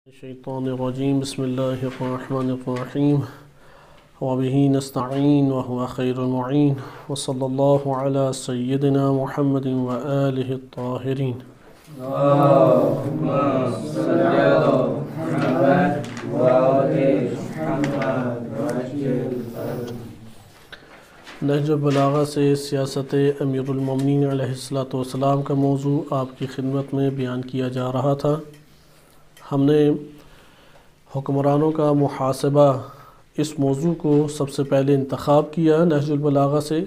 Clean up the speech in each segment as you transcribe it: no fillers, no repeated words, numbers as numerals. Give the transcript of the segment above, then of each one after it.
الشیطان الرجیم بسم اللہ الرحمن الرحیم وبہ نستعین وهو خیر المعین وصلی اللہ علی سیدنا محمد وآلہ الطاہرین۔ اللہم صل علی محمد وآل محمد وعجل۔ نہج البلاغہ سے سیاست امیر المومنین علیہ السلام کا موضوع آپ کی خدمت میں بیان کیا جا رہا تھا۔ ہم نے حکمرانوں کا محاسبہ اس موضوع کو سب سے پہلے انتخاب کیا نہج البلاغہ سے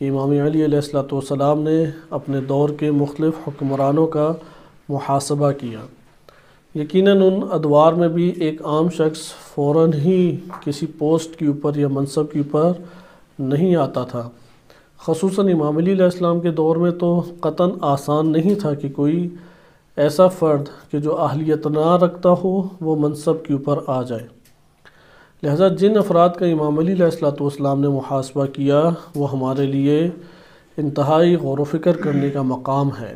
کہ امام علی علیہ السلام نے اپنے دور کے مختلف حکمرانوں کا محاسبہ کیا۔ یقیناً ان ادوار میں بھی ایک عام شخص فوراً ہی کسی پوسٹ کے اوپر یا منصب کے اوپر نہیں آتا تھا۔ خصوصاً امام علی علیہ السلام کے دور میں تو قطعاً آسان نہیں تھا کہ کوئی ایسا فرد کہ جو اہلیت نہ رکھتا ہو وہ منصب کے اوپر آ جائے۔ لہذا جن افراد کا امام علی علیہ السلام نے محاسبہ کیا وہ ہمارے لیے انتہائی غور و فکر کرنے کا مقام ہے،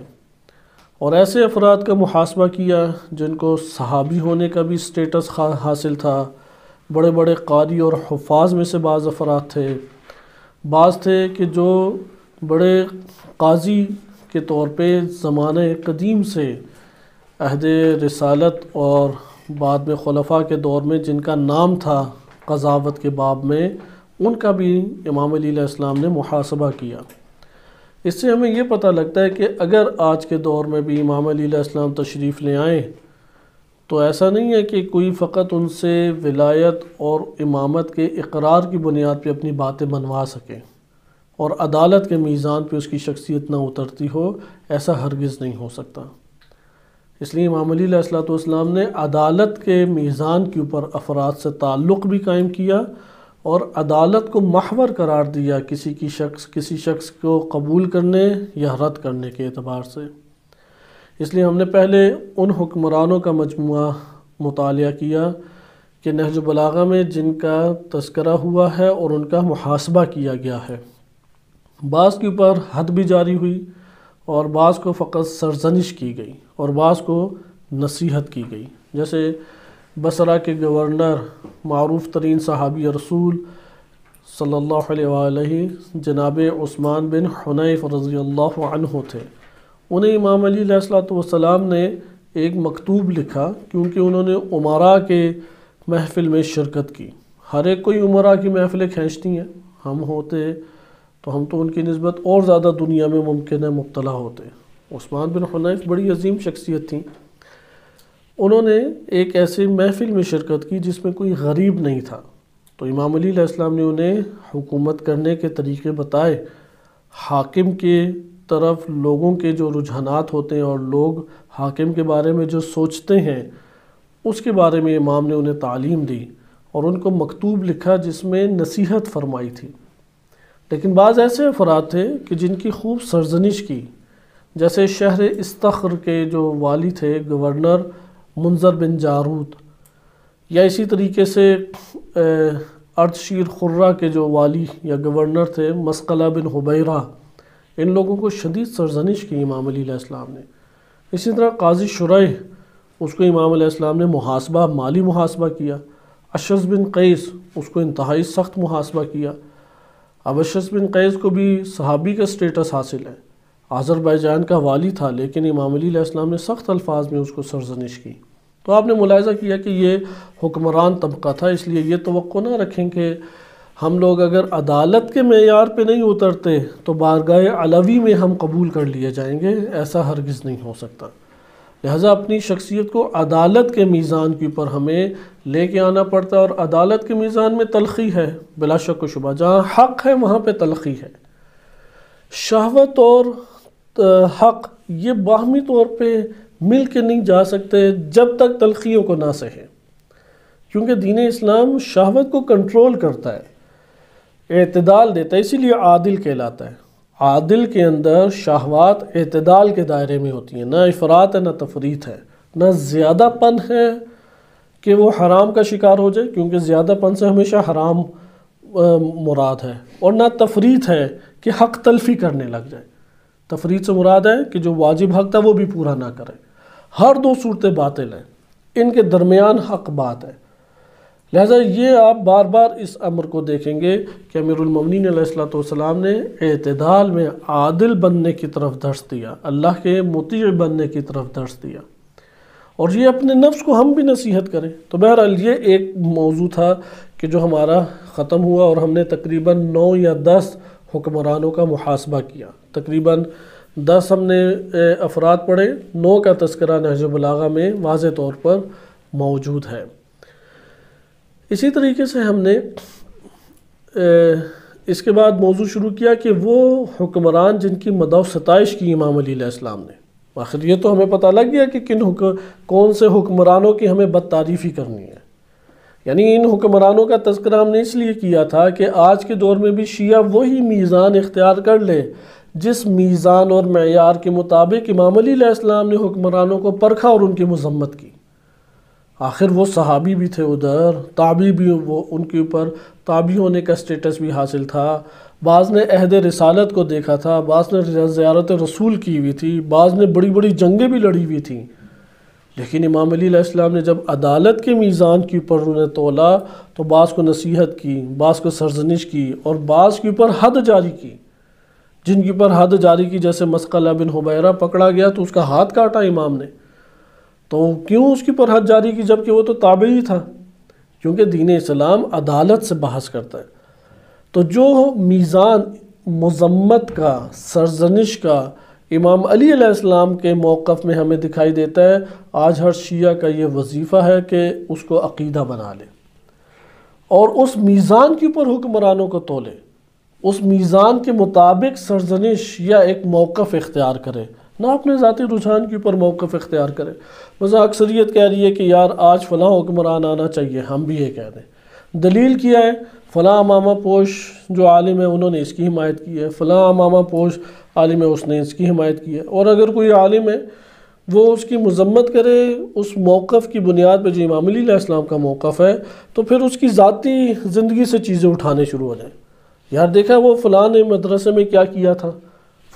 اور ایسے افراد کا محاسبہ کیا جن کو صحابی ہونے کا بھی اسٹیٹس حاصل تھا۔ بڑے بڑے قاری اور حفاظ میں سے بعض افراد تھے، بعض تھے کہ جو بڑے قاضی کے طور پہ زمانہ قدیم سے عہد رسالت اور بعد میں خلفاء کے دور میں جن کا نام تھا قضاوت کے باب میں، ان کا بھی امام علی علیہ السلام نے محاسبہ کیا۔ اس سے ہمیں یہ پتہ لگتا ہے کہ اگر آج کے دور میں بھی امام علی علیہ السلام تشریف لے آئیں تو ایسا نہیں ہے کہ کوئی فقط ان سے ولایت اور امامت کے اقرار کی بنیاد پہ اپنی باتیں منوا سکے اور عدالت کے میزان پہ اس کی شخصیت نہ اترتی ہو، ایسا ہرگز نہیں ہو سکتا۔ اس لیے امام علی علیہ السلام نے عدالت کے میزان کے اوپر افراد سے تعلق بھی قائم کیا اور عدالت کو محور قرار دیا کسی شخص کو قبول کرنے یا رد کرنے کے اعتبار سے۔ اس لیے ہم نے پہلے ان حکمرانوں کا مجموعہ مطالعہ کیا کہ نہج البلاغہ میں جن کا تذکرہ ہوا ہے اور ان کا محاسبہ کیا گیا ہے۔ بعض کے اوپر حد بھی جاری ہوئی اور بعض کو فقط سرزنش کی گئی اور بعض کو نصیحت کی گئی، جیسے بصرہ کے گورنر معروف ترین صحابی رسول صلی اللہ علیہ وآلہ جناب عثمان بن حنیف رضی اللہ عنہ تھے۔ انہیں امام علی علیہ السلام نے ایک مکتوب لکھا کیونکہ انہوں نے امراء کے محفل میں شرکت کی۔ ہر ایک کوئی امراء کی محفلیں کھینچتی ہیں، ہم ہوتے تو ہم تو ان کی نسبت اور زیادہ دنیا میں ممکن ہے مبتلا ہوتے۔ عثمان بن حنیف بڑی عظیم شخصیت تھیں، انہوں نے ایک ایسے محفل میں شرکت کی جس میں کوئی غریب نہیں تھا، تو امام علی علیہ السلام نے انہیں حکومت کرنے کے طریقے بتائے۔ حاکم کے طرف لوگوں کے جو رجحانات ہوتے ہیں اور لوگ حاکم کے بارے میں جو سوچتے ہیں اس کے بارے میں امام نے انہیں تعلیم دی اور ان کو مکتوب لکھا جس میں نصیحت فرمائی تھی۔ لیکن بعض ایسے افراد تھے کہ جن کی خوب سرزنش کی، جیسے شہر استخر کے جو والی تھے گورنر منذر بن جارود، یا اسی طریقے سے اردشیر خرہ کے جو والی یا گورنر تھے مسقلہ بن حبیرہ، ان لوگوں کو شدید سرزنش کی امام علی علیہ السلام نے۔ اسی طرح قاضی شریح، اس کو امام علیہ السلام نے محاسبہ، مالی محاسبہ کیا۔ اشعث بن قیس، اس کو انتہائی سخت محاسبہ کیا۔ اب اشعث بن قیس کو بھی صحابی کا سٹیٹس حاصل ہے، آذربائیجان کا والی تھا، لیکن امام علی علیہ السلام نے سخت الفاظ میں اس کو سرزنش کی۔ تو آپ نے ملاحظہ کیا کہ یہ حکمران طبقہ تھا، اس لیے یہ توقع نہ رکھیں کہ ہم لوگ اگر عدالت کے معیار پہ نہیں اترتے تو بارگاہ علوی میں ہم قبول کر لیے جائیں گے، ایسا ہرگز نہیں ہو سکتا۔ لہٰذا اپنی شخصیت کو عدالت کے میزان کے اوپر ہمیں لے کے آنا پڑتا ہے، اور عدالت کے میزان میں تلخی ہے بلا شک و شبہ، جہاں حق ہے وہاں پہ تلخی ہے۔ شہوت اور حق یہ باہمی طور پہ مل کے نہیں جا سکتے جب تک تلخیوں کو نہ سہیں، کیونکہ دین اسلام شہوت کو کنٹرول کرتا ہے، اعتدال دیتا ہے، اسی لیے عادل کہلاتا ہے۔ عادل کے اندر شہوات اعتدال کے دائرے میں ہوتی ہیں، نہ افراط ہے نہ تفریط ہے، نہ زیادہ پن ہے کہ وہ حرام کا شکار ہو جائے، کیونکہ زیادہ پن سے ہمیشہ حرام مراد ہے، اور نہ تفریط ہے کہ حق تلفی کرنے لگ جائے۔ تفریط سے مراد ہے کہ جو واجب حق تھا وہ بھی پورا نہ کرے۔ ہر دو صورتیں باطل ہیں، ان کے درمیان حق بات ہے۔ لہذا یہ آپ بار بار اس امر کو دیکھیں گے کہ امیر المومنین علیہ السلام نے اعتدال میں عادل بننے کی طرف درس دیا، اللہ کے مطیع بننے کی طرف درس دیا، اور یہ اپنے نفس کو ہم بھی نصیحت کریں۔ تو بہرحال یہ ایک موضوع تھا کہ جو ہمارا ختم ہوا، اور ہم نے تقریباً 9 یا 10 حکمرانوں کا محاسبہ کیا۔ تقریباً 10 ہم نے افراد پڑھے، 9 کا تذکرہ نہج البلاغہ میں واضح طور پر موجود ہے۔ اسی طریقے سے ہم نے اس کے بعد موضوع شروع کیا کہ وہ حکمران جن کی مدح و ستائش کی امام علی علیہ السلام نے۔ آخر یہ تو ہمیں پتہ لگ گیا کہ کون سے حکمرانوں کی ہمیں بد تعریفی کرنی ہے۔ یعنی ان حکمرانوں کا تذکرہ ہم نے اس لیے کیا تھا کہ آج کے دور میں بھی شیعہ وہی میزان اختیار کر لے جس میزان اور معیار کے مطابق امام علی علیہ السلام نے حکمرانوں کو پرکھا اور ان کی مذمت کی۔ آخر وہ صحابی بھی تھے، ادھر تابعی بھی، وہ ان کے اوپر تابعی ہونے کا سٹیٹس بھی حاصل تھا، بعض نے عہد رسالت کو دیکھا تھا، بعض نے زیارت رسول کی ہوئی تھی، بعض نے بڑی بڑی جنگیں بھی لڑی ہوئی تھیں۔ لیکن امام علی علیہ السلام نے جب عدالت کے میزان کے اوپر انہوں نے تولا تو بعض کو نصیحت کی، بعض کو سرزنش کی، اور بعض کے اوپر حد جاری کی۔ جن کے اوپر حد جاری کی، جیسے مسقلہ بن حبیرہ پکڑا گیا تو اس کا ہاتھ کاٹا امام نے۔ تو کیوں اس کے اوپر حد جاری کی جبکہ وہ تو تابعی تھا؟ کیونکہ دین اسلام عدالت سے بحث کرتا ہے۔ تو جو میزان مذمت کا، سرزنش کا امام علی علیہ السلام کے موقف میں ہمیں دکھائی دیتا ہے، آج ہر شیعہ کا یہ وظیفہ ہے کہ اس کو عقیدہ بنا لے اور اس میزان کے اوپر حکمرانوں کو تولے، اس میزان کے مطابق سرزنش یا ایک موقف اختیار کرے، نہ اپنے ذاتی رجحان کے اوپر موقف اختیار کرے۔ مثلا اکثریت کہہ رہی ہے کہ یار آج فلاں حکمران آنا چاہیے، ہم بھی یہ کہہ دیں۔ دلیل کیا ہے؟ فلاں امامہ پوش جو عالم ہے انہوں نے اس کی حمایت کی ہے، فلاں امامہ پوش عالم ہے اس نے اس کی حمایت کی ہے۔ اور اگر کوئی عالم ہے وہ اس کی مذمت کرے اس موقف کی بنیاد پہ جو امام علی علیہ السلام کا موقف ہے، تو پھر اس کی ذاتی زندگی سے چیزیں اٹھانے شروع ہو جائیں۔ یار دیکھا وہ فلاں نے مدرسے میں کیا کیا تھا،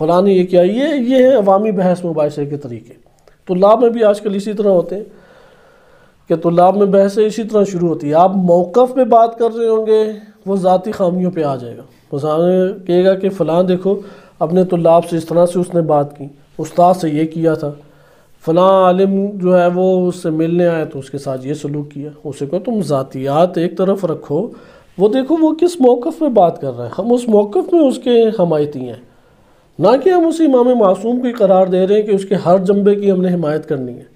فلاں نے یہ کیا، یہ ہے عوامی بحث مباحثے کے طریقے۔ طلاب میں بھی آج کل اسی طرح ہوتے ہیں کہ طلاب میں بحثیں اسی طرح شروع ہوتی ہے۔ آپ موقف پہ بات کر رہے ہوں گے، وہ ذاتی خامیوں پہ آ جائے گا۔ وہ کہے گا کہ فلاں دیکھو اپنے طلاب سے اس طرح سے اس نے بات کی، استاد سے یہ کیا تھا، فلاں عالم جو ہے وہ اس سے ملنے آیا تو اس کے ساتھ یہ سلوک کیا۔ اسے کہو تم ذاتیات ایک طرف رکھو، وہ دیکھو وہ کس موقف پہ بات کر رہا ہے، ہم اس موقف میں اس کے حمایتی ہیں، نہ کہ ہم اسے امام معصوم کو قرار دے رہے ہیں کہ اس کے ہر جنبے کی ہم نے حمایت کرنی ہے۔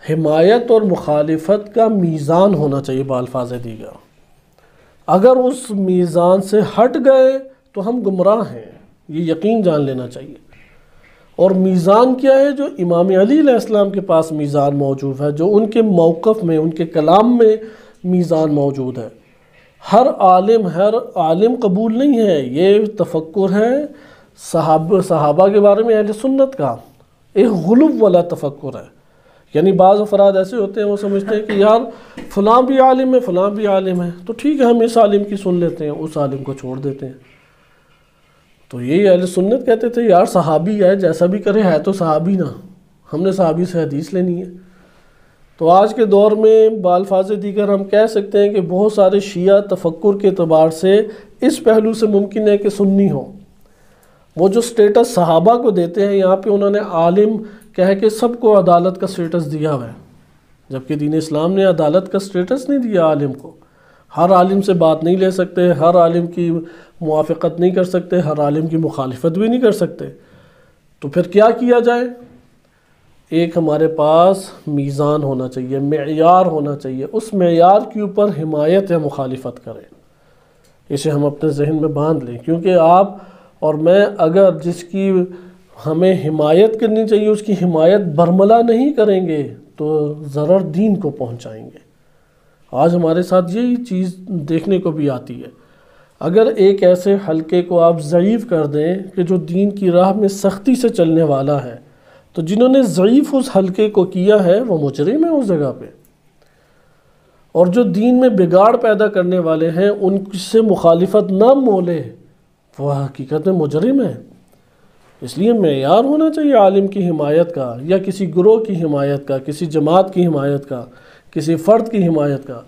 حمایت اور مخالفت کا میزان ہونا چاہیے بالفاظ دیگر۔ اگر اس میزان سے ہٹ گئے تو ہم گمراہ ہیں، یہ یقین جان لینا چاہیے۔ اور میزان کیا ہے؟ جو امام علی علیہ السلام کے پاس میزان موجود ہے، جو ان کے موقف میں، ان کے کلام میں میزان موجود ہے۔ ہر عالم قبول نہیں ہے، یہ تفکر ہے صحابہ کے بارے میں اہل سنت کا، ایک غلو والا تفکر ہے۔ یعنی بعض افراد ایسے ہوتے ہیں وہ سمجھتے ہیں کہ یار فلاں بھی عالم ہے، فلاں بھی عالم ہے، تو ٹھیک ہے ہم اس عالم کی سن لیتے ہیں، اس عالم کو چھوڑ دیتے ہیں۔ تو یہی اہل سنت کہتے تھے یار صحابی ہے، جیسا بھی کرے ہے تو صحابی نا، ہم نے صحابی سے حدیث لینی ہے۔ تو آج کے دور میں بالفاظ دیگر ہم کہہ سکتے ہیں کہ بہت سارے شیعہ تفکر کے اعتبار سے اس پہلو سے ممکن ہے کہ سنی ہوں۔ وہ جو سٹیٹس صحابہ کو دیتے ہیں، یہاں پہ انہوں نے عالم کہہ کے سب کو عدالت کا سٹیٹس دیا ہوا ہے، جبکہ دین اسلام نے عدالت کا سٹیٹس نہیں دیا عالم کو۔ ہر عالم سے بات نہیں لے سکتے، ہر عالم کی موافقت نہیں کر سکتے، ہر عالم کی مخالفت بھی نہیں کر سکتے۔ تو پھر کیا کیا جائے؟ ایک ہمارے پاس میزان ہونا چاہیے، معیار ہونا چاہیے، اس معیار کے اوپر حمایت یا مخالفت کریں۔ اسے ہم اپنے ذہن میں باندھ لیں، کیونکہ آپ اور میں اگر جس کی ہمیں حمایت کرنی چاہیے اس کی حمایت برملا نہیں کریں گے تو ضرر دین کو پہنچائیں گے۔ آج ہمارے ساتھ یہی چیز دیکھنے کو بھی آتی ہے۔ اگر ایک ایسے حلقے کو آپ ضعیف کر دیں کہ جو دین کی راہ میں سختی سے چلنے والا ہے، تو جنہوں نے ضعیف اس حلقے کو کیا ہے وہ مجرم ہیں اس جگہ پہ، اور جو دین میں بگاڑ پیدا کرنے والے ہیں ان سے مخالفت نہ مولے وہ حقیقت میں مجرم ہیں۔ اس لیے معیار ہونا چاہیے عالم کی حمایت کا، یا کسی گروہ کی حمایت کا، کسی جماعت کی حمایت کا، کسی فرد کی حمایت کا۔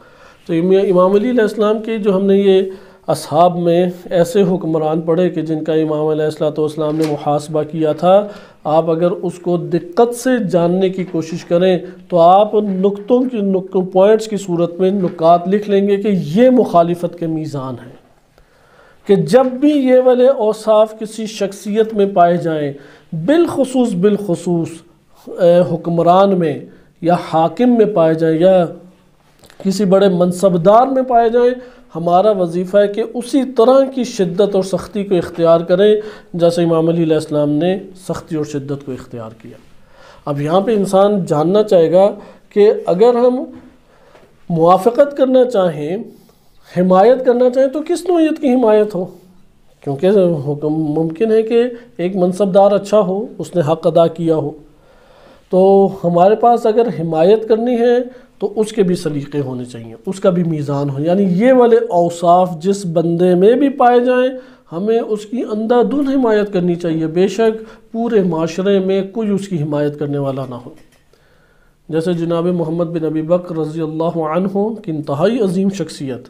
تو امام علی علیہ السلام کے جو ہم نے یہ اصحاب میں ایسے حکمران پڑھے کہ جن کا امام علیہ السلام نے محاسبہ کیا تھا، آپ اگر اس کو دقت سے جاننے کی کوشش کریں تو آپ نقطوں کی پوائنٹس کی صورت میں نکات لکھ لیں گے کہ یہ مخالفت کے میزان ہیں، کہ جب بھی یہ والے اوصاف کسی شخصیت میں پائے جائیں، بالخصوص حکمران میں یا حاکم میں پائے جائیں یا کسی بڑے منصبدار میں پائے جائیں، ہمارا وظیفہ ہے کہ اسی طرح کی شدت اور سختی کو اختیار کریں جیسے امام علی علیہ السلام نے سختی اور شدت کو اختیار کیا۔ اب یہاں پہ انسان جاننا چاہے گا کہ اگر ہم موافقت کرنا چاہیں، حمایت کرنا چاہیں تو کس نوعیت کی حمایت ہو، کیونکہ ممکن ہے کہ ایک منصبدار اچھا ہو، اس نے حق ادا کیا ہو، تو ہمارے پاس اگر حمایت کرنی ہے تو اس کے بھی سلیقے ہونے چاہیے، اس کا بھی میزان ہو، یعنی یہ والے اوصاف جس بندے میں بھی پائے جائیں ہمیں اس کی اندھا دھند حمایت کرنی چاہیے، بے شک پورے معاشرے میں کوئی اس کی حمایت کرنے والا نہ ہو۔ جیسے جناب محمد بن ابی بکر رضی اللہ عنہ کی انتہائی عظیم شخصیت،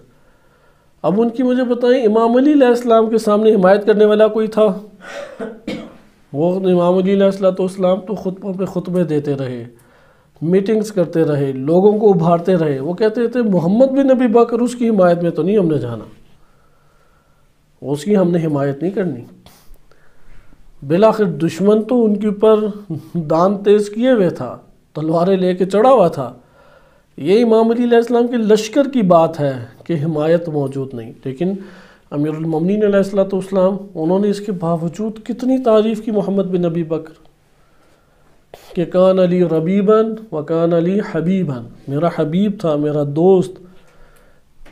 اب ان کی مجھے بتائیں امام علی علیہ السلام کے سامنے حمایت کرنے والا کوئی تھا؟ وہ امام علی علیہ السلام تو خطبوں پہ خطبے دیتے رہے، میٹنگز کرتے رہے، لوگوں کو ابھارتے رہے، وہ کہتے تھے محمد بن ابی بکر اس کی حمایت میں تو نہیں ہم نے جانا، اس کی ہم نے حمایت نہیں کرنی۔ بالآخر دشمن تو ان کے اوپر دان تیز کیے ہوئے تھا، تلواریں لے کے چڑھا ہوا تھا، یہ امام علی علیہ السلام کے لشکر کی بات ہے کہ حمایت موجود نہیں، لیکن امیر المومنین علیہ السلام انہوں نے اس کے باوجود کتنی تعریف کی محمد بن ابی بکر کہ کان علی ربیباً وکان علی حبیباً، میرا حبیب تھا، میرا دوست،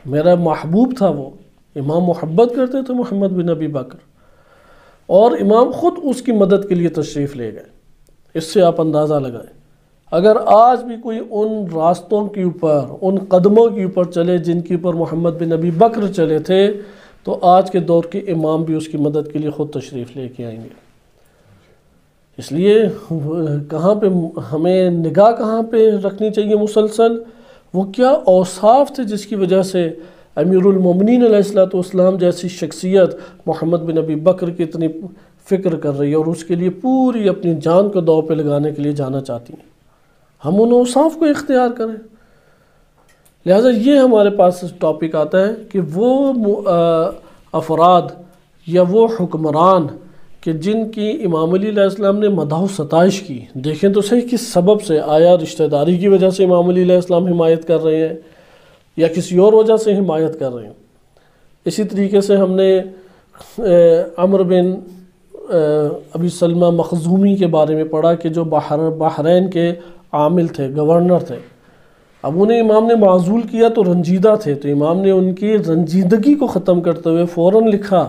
میرا محبوب تھا، وہ امام محبت کرتے تھے محمد بن ابی بکر، اور امام خود اس کی مدد کے لیے تشریف لے گئے۔ اس سے آپ اندازہ لگائیں اگر آج بھی کوئی ان راستوں کے اوپر، ان قدموں کے اوپر چلے جن کے اوپر محمد بن ابی بکر چلے تھے، تو آج کے دور کے امام بھی اس کی مدد کے لیے خود تشریف لے کے آئیں گے۔ اس لیے کہاں پہ ہمیں نگاہ کہاں پہ رکھنی چاہیے مسلسل، وہ کیا اوصاف تھے جس کی وجہ سے امیر المومنین علیہ السلام جیسی شخصیت محمد بن ابی بکر کی اتنی فکر کر رہی ہے اور اس کے لیے پوری اپنی جان کو داؤ پہ لگانے کے لیے جانا چاہتی ہیں، ہم ان اوصاف کو اختیار کریں۔ لہٰذا یہ ہمارے پاس ٹاپک آتا ہے کہ وہ افراد یا وہ حکمران کہ جن کی امام علی علیہ السلام نے مدح و ستائش کی، دیکھیں تو صحیح کس سبب سے، آیا رشتہ داری کی وجہ سے امام علی علیہ السلام حمایت کر رہے ہیں یا کسی اور وجہ سے حمایت کر رہے ہیں؟ اسی طریقے سے ہم نے عمرو بن ابی سلمہ مخزومی کے بارے میں پڑھا کہ جو بحرین کے عامل تھے، گورنر تھے، اب انہیں امام نے معزول کیا تو رنجیدہ تھے، تو امام نے ان کی رنجیدگی کو ختم کرتے ہوئے فوراً لکھا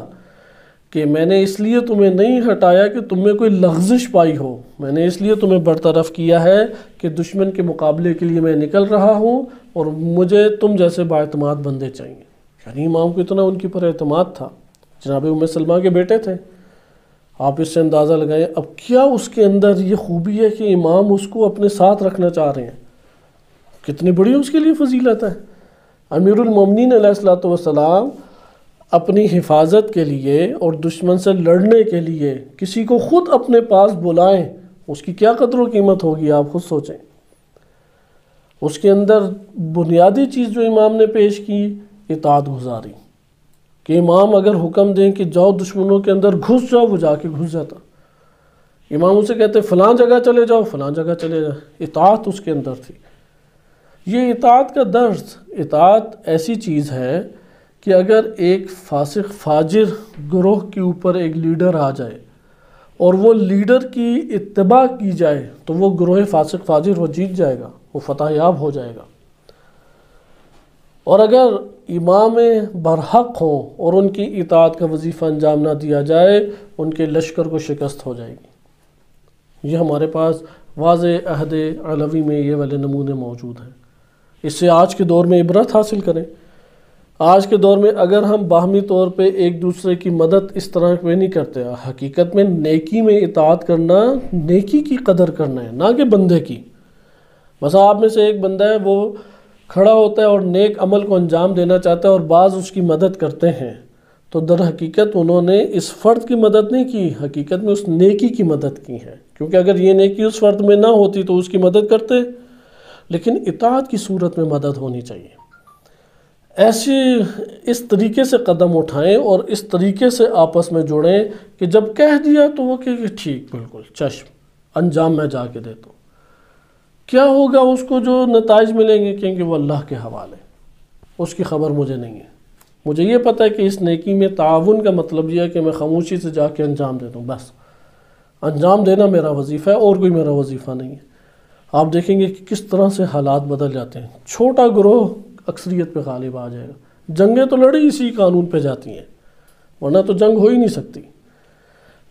کہ میں نے اس لیے تمہیں نہیں ہٹایا کہ تم میں کوئی لغزش پائی ہو، میں نے اس لیے تمہیں برطرف کیا ہے کہ دشمن کے مقابلے کے لیے میں نکل رہا ہوں اور مجھے تم جیسے بااعتماد بندے چاہیے۔ یعنی امام کو اتنا ان کی پر اعتماد تھا، جناب ام سلمہ کے بیٹے تھے۔ آپ اس سے اندازہ لگائیں اب کیا اس کے اندر یہ خوبی ہے کہ امام اس کو اپنے ساتھ رکھنا چاہ رہے ہیں، کتنی بڑی اس کے لیے فضیلت ہے۔ امیر المومنین علیہ السلام اپنی حفاظت کے لیے اور دشمن سے لڑنے کے لیے کسی کو خود اپنے پاس بلائیں، اس کی کیا قدر و قیمت ہوگی، آپ خود سوچیں۔ اس کے اندر بنیادی چیز جو امام نے پیش کی، اطاعت گزاری، کہ امام اگر حکم دیں کہ جاؤ دشمنوں کے اندر گھس جاؤ، وہ جا کے گھس جاتا۔ امام اسے کہتے فلاں جگہ چلے جاؤ، فلاں جگہ چلے جاؤ، اطاعت اس کے اندر تھی۔ یہ اطاعت کا درس، اطاعت ایسی چیز ہے کہ اگر ایک فاسق فاجر گروہ کے اوپر ایک لیڈر آ جائے اور وہ لیڈر کی اتباع کی جائے تو وہ گروہ فاسق فاجر وہ جیت جائے گا، وہ فتح یاب ہو جائے گا، اور اگر امام برحق ہوں اور ان کی اطاعت کا وظیفہ انجام نہ دیا جائے ان کے لشکر کو شکست ہو جائے گی۔ یہ ہمارے پاس واضح عہد علوی میں یہ والے نمونے موجود ہیں، اس سے آج کے دور میں عبرت حاصل کریں۔ آج کے دور میں اگر ہم باہمی طور پہ ایک دوسرے کی مدد اس طرح پہ نہیں کرتے، حقیقت میں نیکی میں اطاعت کرنا نیکی کی قدر کرنا ہے، نہ کہ بندے کی۔ مثلا آپ میں سے ایک بندہ ہے، وہ کھڑا ہوتا ہے اور نیک عمل کو انجام دینا چاہتا ہے اور بعض اس کی مدد کرتے ہیں، تو در حقیقت انہوں نے اس فرد کی مدد نہیں کی، حقیقت میں اس نیکی کی مدد کی ہے، کیونکہ اگر یہ نیکی اس فرد میں نہ ہوتی تو اس کی مدد کرتے۔ لیکن اطاعت کی صورت میں مدد ہونی چاہیے، ایسے اس طریقے سے قدم اٹھائیں اور اس طریقے سے آپس میں جڑیں کہ جب کہہ دیا تو وہ کہ ٹھیک، بالکل چشم، انجام میں جا کے دیتا ہوں۔ کیا ہوگا اس کو جو نتائج ملیں گے، کیونکہ وہ اللہ کے حوالے، اس کی خبر مجھے نہیں ہے۔ مجھے یہ پتہ ہے کہ اس نیکی میں تعاون کا مطلب یہ ہے کہ میں خاموشی سے جا کے انجام دے دوں، بس انجام دینا میرا وظیفہ ہے اور کوئی میرا وظیفہ نہیں ہے۔ آپ دیکھیں گے کہ کس طرح سے حالات بدل جاتے ہیں، چھوٹا گروہ اکثریت پہ غالب آ جائے گا۔ جنگیں تو لڑی اسی قانون پہ جاتی ہیں، ورنہ تو جنگ ہو ہی نہیں سکتی۔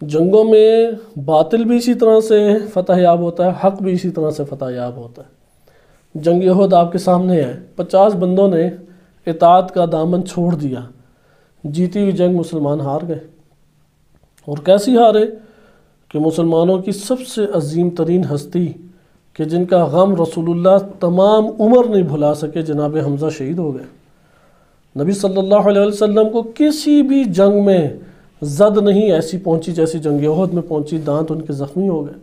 جنگوں میں باطل بھی اسی طرح سے فتح یاب ہوتا ہے، حق بھی اسی طرح سے فتح یاب ہوتا ہے۔ جنگ احد آپ کے سامنے ہے، 50 بندوں نے اطاعت کا دامن چھوڑ دیا، جیتی ہوئی جنگ مسلمان ہار گئے۔ اور کیسی ہارے کہ مسلمانوں کی سب سے عظیم ترین ہستی کہ جن کا غم رسول اللہ تمام عمر نہیں بھلا سکے، جناب حمزہ شہید ہو گئے۔ نبی صلی اللہ علیہ وسلم کو کسی بھی جنگ میں زد نہیں ایسی پہنچی جیسی جنگ احد میں پہنچی، دانت ان کے زخمی ہو گئے۔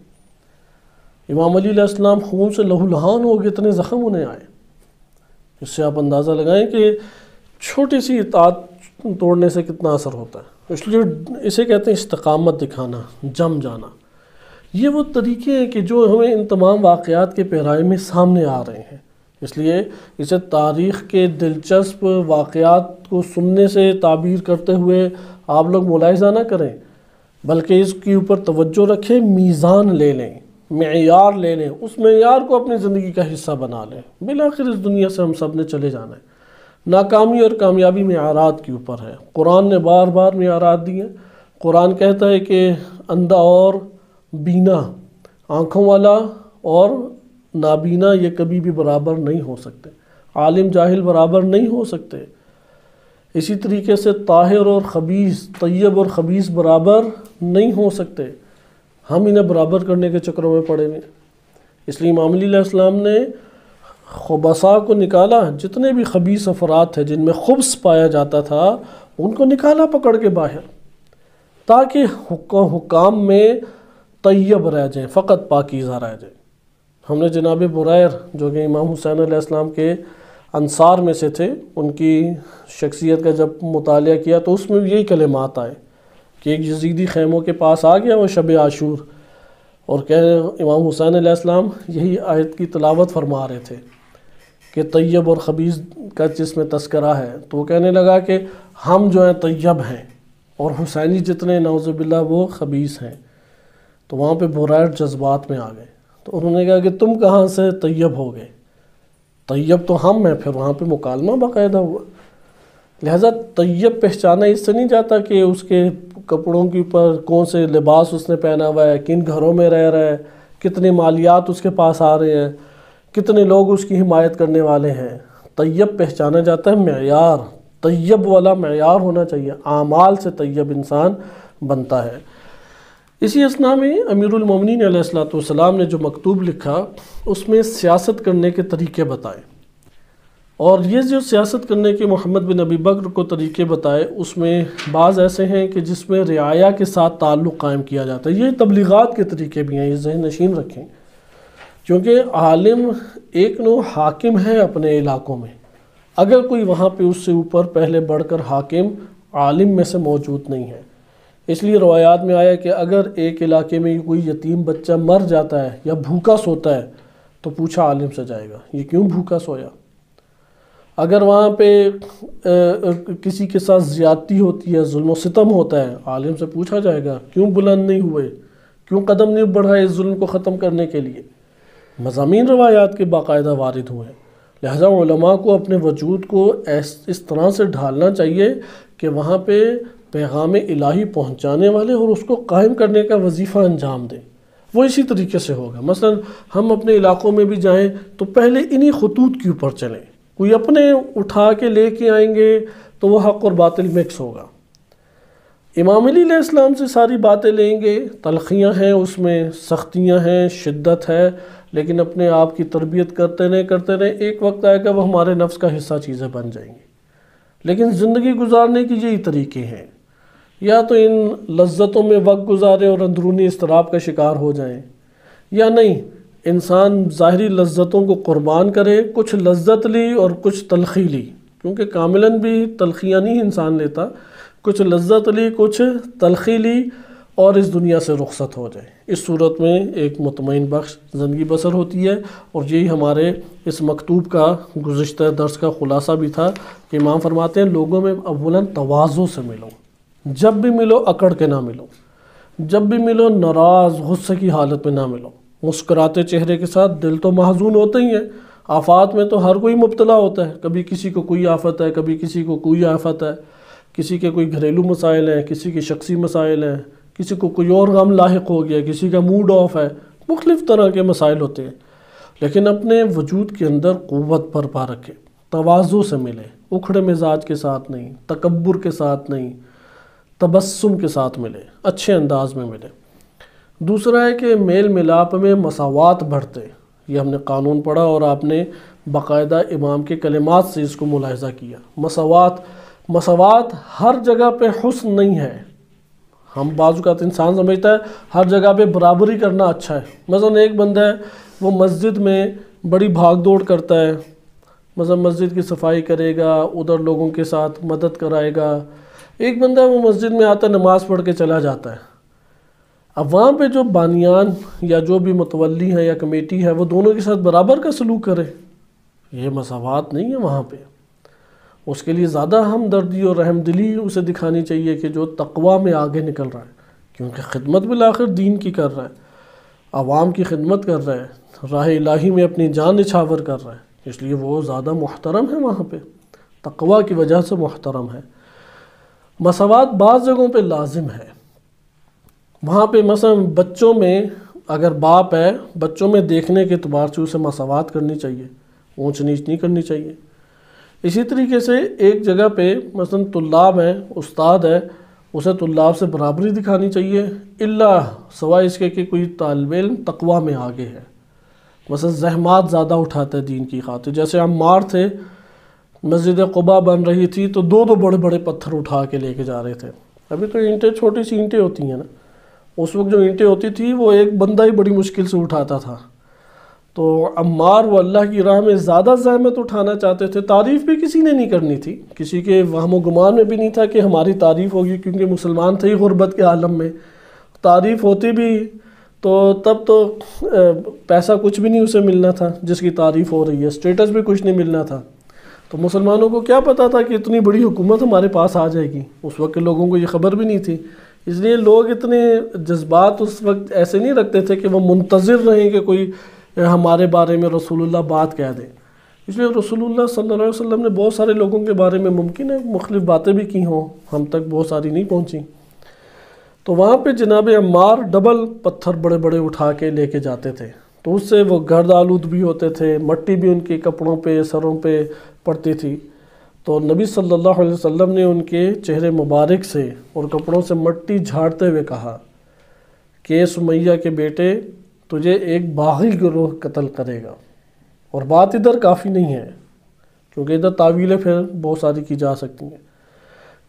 امام علی علیہ السلام خون سے لہو لہان ہو گئے، اتنے زخم انہیں آئے۔ اس سے آپ اندازہ لگائیں کہ چھوٹی سی اطاعت توڑنے سے کتنا اثر ہوتا ہے۔ اس لیے اسے کہتے ہیں استقامت دکھانا، جم جانا۔ یہ وہ طریقے ہیں کہ جو ہمیں ان تمام واقعات کے پیرائے میں سامنے آ رہے ہیں۔ اس لیے اسے تاریخ کے دلچسپ واقعات کو سننے سے تعبیر کرتے ہوئے آپ لوگ ملاحظہ نہ کریں، بلکہ اس کے اوپر توجہ رکھیں، میزان لے لیں، معیار لے لیں، اس معیار کو اپنی زندگی کا حصہ بنا لیں۔ بالآخر اس دنیا سے ہم سب نے چلے جانا ہے۔ ناکامی اور کامیابی معیارات کے اوپر ہے۔ قرآن نے بار بار معیارات دی ہیں۔ قرآن کہتا ہے کہ اندھا اور بینا، آنکھوں والا اور نابینا، یہ کبھی بھی برابر نہیں ہو سکتے، عالم جاہل برابر نہیں ہو سکتے۔ اسی طریقے سے طاہر اور خبیث، طیب اور خبیث برابر نہیں ہو سکتے۔ ہم انہیں برابر کرنے کے چکروں میں پڑے ہوئے۔ اس لیے امام علی علیہ السلام نے خبثاء کو نکالا، جتنے بھی خبیث افراد تھے جن میں خبث پایا جاتا تھا ان کو نکالا پکڑ کے باہر، تاکہ حکام میں طیب رہ جائیں، فقط پاکیزہ رہ جائیں۔ ہم نے جناب بریر جو کہ امام حسین علیہ السلام کے انصار میں سے تھے، ان کی شخصیت کا جب مطالعہ کیا تو اس میں بھی یہی کلمات آئے کہ ایک یزیدی خیموں کے پاس آ گیا وہ شب عاشور، اور امام حسین علیہ السلام یہی آیت کی تلاوت فرما رہے تھے کہ طیب اور خبیث کا جس میں تذکرہ ہے، تو وہ کہنے لگا کہ ہم جو ہیں طیب ہیں اور حسینی جتنے نعوذ باللہ وہ خبیث ہیں۔ تو وہاں پہ بریر جذبات میں آ گئے، تو انہوں نے کہا کہ تم کہاں سے طیب ہو گئے؟ طیب تو ہم ہیں۔ پھر وہاں پہ مکالمہ باقاعدہ ہوا۔ لہٰذا طیب پہچانا اس سے نہیں جاتا کہ اس کے کپڑوں کے اوپر کون سے لباس اس نے پہنا ہوا ہے، کن گھروں میں رہ رہا ہے، کتنے مالیات اس کے پاس آ رہے ہیں، کتنے لوگ اس کی حمایت کرنے والے ہیں۔ طیب پہچانا جاتا ہے معیار، طیب والا معیار ہونا چاہیے، اعمال سے طیب انسان بنتا ہے۔ اسی اثناء میں امیر المومنین علیہ السلام نے جو مکتوب لکھا اس میں سیاست کرنے کے طریقے بتائے، اور یہ جو سیاست کرنے کے محمد بن ابی بکر کو طریقے بتائے اس میں بعض ایسے ہیں کہ جس میں رعایا کے ساتھ تعلق قائم کیا جاتا ہے۔ یہ تبلیغات کے طریقے بھی ہیں، یہ ذہن نشین رکھیں، کیونکہ عالم ایک نوع حاکم ہے اپنے علاقوں میں، اگر کوئی وہاں پہ اس سے اوپر پہلے بڑھ کر حاکم عالم میں سے موجود نہیں ہے۔ اس لیے روایات میں آیا کہ اگر ایک علاقے میں کوئی یتیم بچہ مر جاتا ہے یا بھوکا سوتا ہے تو پوچھا عالم سے جائے گا یہ کیوں بھوکا سویا۔ اگر وہاں پہ کسی کے ساتھ زیادتی ہوتی ہے، ظلم و ستم ہوتا ہے، عالم سے پوچھا جائے گا کیوں بلند نہیں ہوئے، کیوں قدم نہیں بڑھائے اس ظلم کو ختم کرنے کے لیے۔ مضامین روایات کے باقاعدہ وارد ہوئے ہیں۔ لہذا علماء کو اپنے وجود کو اس طرح سے ڈھالنا چاہیے کہ وہاں پہ پیغام الہی پہنچانے والے اور اس کو قائم کرنے کا وظیفہ انجام دیں۔ وہ اسی طریقے سے ہوگا۔ مثلا ہم اپنے علاقوں میں بھی جائیں تو پہلے انہی خطوط کے اوپر چلیں کوئی اپنے اٹھا کے لے کے آئیں گے تو وہ حق اور باطل مکس ہوگا۔ امام علی علیہ السلام سے ساری باتیں لیں گے، تلخیاں ہیں اس میں، سختیاں ہیں، شدت ہے، لیکن اپنے آپ کی تربیت کرتے رہے، ایک وقت آئے گا وہ ہمارے نفس کا حصہ چیزیں بن جائیں گی۔ لیکن زندگی گزارنے کی یہی طریقے ہیں، یا تو ان لذتوں میں وقت گزارے اور اندرونی اضطراب کا شکار ہو جائیں، یا نہیں انسان ظاہری لذتوں کو قربان کرے، کچھ لذت لی اور کچھ تلخی لی، کیونکہ کاملاً بھی تلخیاں نہیں انسان لیتا، کچھ لذت لی کچھ تلخی لی اور اس دنیا سے رخصت ہو جائے۔ اس صورت میں ایک مطمئن بخش زندگی بسر ہوتی ہے، اور یہی ہمارے اس مکتوب کا گزشتہ درس کا خلاصہ بھی تھا کہ امام فرماتے ہیں لوگوں میں اولاً تواضع سے ملو، جب بھی ملو اکڑ کے نہ ملو، جب بھی ملو ناراض غصے کی حالت میں نہ ملو، مسکراتے چہرے کے ساتھ، دل تو محزون ہوتے ہی ہیں، آفات میں تو ہر کوئی مبتلا ہوتا ہے، کبھی کسی کو کوئی آفت ہے، کبھی کسی کو کوئی آفت ہے، کسی کے کوئی گھریلو مسائل ہیں، کسی کے شخصی مسائل ہیں، کسی کو کوئی اور غم لاحق ہو گیا، کسی کا موڈ آف ہے، مختلف طرح کے مسائل ہوتے ہیں، لیکن اپنے وجود کے اندر قوت برپا رکھے، تواضع سے ملے، اکھڑے مزاج کے ساتھ نہیں، تکبر کے ساتھ نہیں، تبسم کے ساتھ ملے، اچھے انداز میں ملے۔ دوسرا ہے کہ میل ملاپ میں مساوات بڑھتے، یہ ہم نے قانون پڑھا اور آپ نے باقاعدہ امام کے کلمات سے اس کو ملاحظہ کیا۔ مساوات ہر جگہ پہ حسن نہیں ہے، ہم بعض اوقات انسان سمجھتا ہے ہر جگہ پہ برابری کرنا اچھا ہے۔ مثلا ایک بندہ ہے وہ مسجد میں بڑی بھاگ دوڑ کرتا ہے، مثلا مسجد کی صفائی کرے گا، ادھر لوگوں کے ساتھ مدد کرائے گا، ایک بندہ ہے وہ مسجد میں آتا ہے نماز پڑھ کے چلا جاتا ہے۔ اب وہاں پہ جو بانیان یا جو بھی متولی ہے یا کمیٹی ہے وہ دونوں کے ساتھ برابر کا سلوک کرے، یہ مساوات نہیں ہے وہاں پہ۔ اس کے لیے زیادہ ہمدردی اور رحم دلی اسے دکھانی چاہیے کہ جو تقویٰ میں آگے نکل رہا ہے، کیونکہ خدمت بالآخر دین کی کر رہا ہے، عوام کی خدمت کر رہا ہے، راہ الہی میں اپنی جان نچھاور کر رہا ہے، اس لیے وہ زیادہ محترم ہے، وہاں پہ تقویٰ کی وجہ سے محترم ہے۔ مساوات بعض جگہوں پہ لازم ہے، وہاں پہ مثلا بچوں میں اگر باپ ہے، بچوں میں دیکھنے کے اعتبار سے اسے مساوات کرنی چاہیے، اونچ نیچ نہیں کرنی چاہیے۔ اسی طریقے سے ایک جگہ پہ مثلا طلاب ہیں، استاد ہے، اسے طلاب سے برابری دکھانی چاہیے، الا سوائے اس کے کہ کوئی طالب علم تقویٰ میں آگے ہے، مثلا زحمات زیادہ اٹھاتا ہے دین کی خاطر، جیسے عمار تھے، مسجد قباء بن رہی تھی تو دو بڑے بڑے پتھر اٹھا کے لے کے جا رہے تھے، ابھی تو اینٹیں چھوٹی سی اینٹیں ہوتی ہیں نا، اس وقت جو اینٹیں ہوتی تھی وہ ایک بندہ ہی بڑی مشکل سے اٹھاتا تھا، تو عمار وہ اللہ کی راہ میں زیادہ زحمت اٹھانا چاہتے تھے۔ تعریف بھی کسی نے نہیں کرنی تھی، کسی کے وہم و گمان میں بھی نہیں تھا کہ ہماری تعریف ہوگی، کیونکہ مسلمان تھے ہی غربت کے عالم میں، تعریف ہوتی بھی تو تب تو پیسہ کچھ بھی نہیں اسے ملنا تھا جس کی تعریف ہو رہی ہے، اسٹیٹس بھی کچھ نہیں ملنا تھا، تو مسلمانوں کو کیا پتا تھا کہ اتنی بڑی حکومت ہمارے پاس آ جائے گی، اس وقت کے لوگوں کو یہ خبر بھی نہیں تھی، اس لیے لوگ اتنے جذبات اس وقت ایسے نہیں رکھتے تھے کہ وہ منتظر رہیں کہ کوئی ہمارے بارے میں رسول اللہ بات کہہ دیں، اس لیے رسول اللہ صلی اللہ علیہ وسلم نے بہت سارے لوگوں کے بارے میں ممکن ہے مختلف باتیں بھی کی ہوں، ہم تک بہت ساری نہیں پہنچیں، تو وہاں پہ جناب عمار ڈبل پتھر بڑے بڑے اٹھا کے لے کے جاتے تھے، تو اس سے وہ گرد آلود بھی ہوتے تھے، مٹی بھی ان کے کپڑوں پہ سروں پہ پڑتی تھی، تو نبی صلی اللہ علیہ وسلم نے ان کے چہرے مبارک سے اور کپڑوں سے مٹی جھاڑتے ہوئے کہا کہ سمیہ کے بیٹے تجھے ایک باغی گروہ قتل کرے گا، اور بات ادھر کافی نہیں ہے کیونکہ ادھر تعویلیں پھر بہت ساری کی جا سکتی ہیں،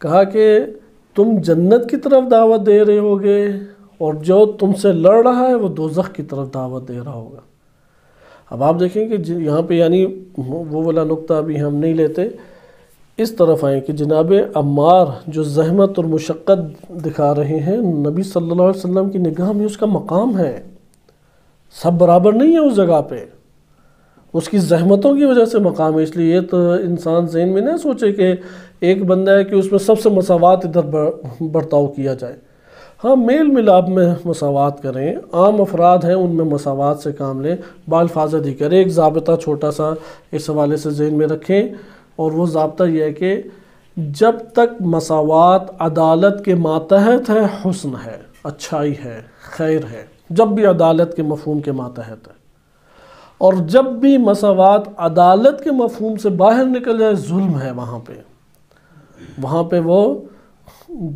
کہا کہ تم جنت کی طرف دعوت دے رہے ہوگے اور جو تم سے لڑ رہا ہے وہ دوزخ کی طرف دعوت دے رہا ہوگا۔ اب آپ دیکھیں کہ یہاں پہ یعنی وہ والا نقطہ ابھی ہم نہیں لیتے، اس طرف آئیں کہ جناب عمار جو زحمت اور مشقت دکھا رہے ہیں، نبی صلی اللہ علیہ وسلم کی نگاہ میں اس کا مقام ہے، سب برابر نہیں ہے اس جگہ پہ، اس کی زحمتوں کی وجہ سے مقام ہے، اس لیے تو انسان ذہن میں نہ سوچے کہ ایک بندہ ہے کہ اس میں سب سے مساوات ادھر برتاؤ کیا جائے، ہاں میل ملاپ میں مساوات کریں، عام افراد ہیں ان میں مساوات سے کام لیں، بالفاظ ذکر ایک ضابطہ چھوٹا سا اس حوالے سے ذہن میں رکھیں، اور وہ ضابطہ یہ ہے کہ جب تک مساوات عدالت کے ماتحت ہے حسن ہے، اچھائی ہے، خیر ہے، جب بھی عدالت کے مفہوم کے ماتحت ہے، اور جب بھی مساوات عدالت کے مفہوم سے باہر نکل جائے ظلم ہے، وہاں پہ وہ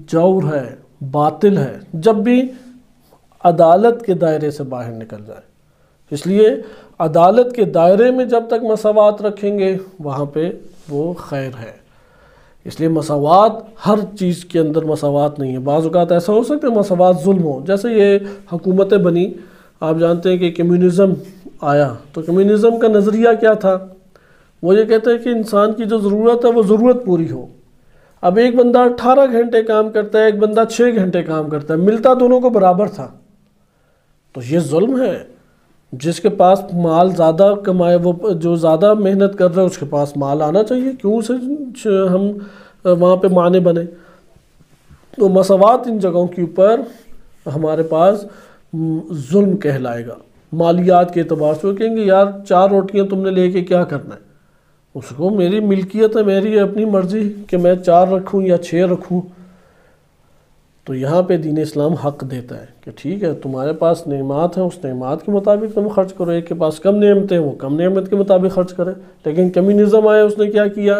جور ہے، باطل ہے، جب بھی عدالت کے دائرے سے باہر نکل جائے۔ اس لیے عدالت کے دائرے میں جب تک مساوات رکھیں گے وہاں پہ وہ خیر ہے۔ اس لیے مساوات، ہر چیز کے اندر مساوات نہیں ہے۔ بعض اوقات ایسا ہو سکتا ہے مساوات ظلم ہو، جیسے یہ حکومتیں بنی، آپ جانتے ہیں کہ کمیونزم آیا، تو کمیونزم کا نظریہ کیا تھا؟ وہ یہ کہتے ہیں کہ انسان کی جو ضرورت ہے وہ ضرورت پوری ہو۔ اب ایک بندہ 18 گھنٹے کام کرتا ہے، ایک بندہ 6 گھنٹے کام کرتا ہے، ملتا دونوں کو برابر تھا، تو یہ ظلم ہے۔ جس کے پاس مال زیادہ کمائے، وہ جو زیادہ محنت کر رہا ہے اس کے پاس مال آنا چاہیے، کیوں اسے ہم وہاں پہ مانے بنے؟ تو مساوات ان جگہوں کے اوپر ہمارے پاس ظلم کہلائے گا۔ مالیات کے اعتبار سے وہ کہیں گے یار 4 روٹیاں تم نے لے کے کیا کرنا ہے؟ اس کو میری ملکیت ہے، میری اپنی مرضی کہ میں 4 رکھوں یا 6 رکھوں۔ تو یہاں پہ دین اسلام حق دیتا ہے کہ ٹھیک ہے، تمہارے پاس نعمات ہیں، اس نعمات کے مطابق تم خرچ کرو، ایک کے پاس کم نعمتیں ہیں وہ کم نعمت کے مطابق خرچ کرے۔ لیکن کمیونزم آیا، اس نے کیا کیا؟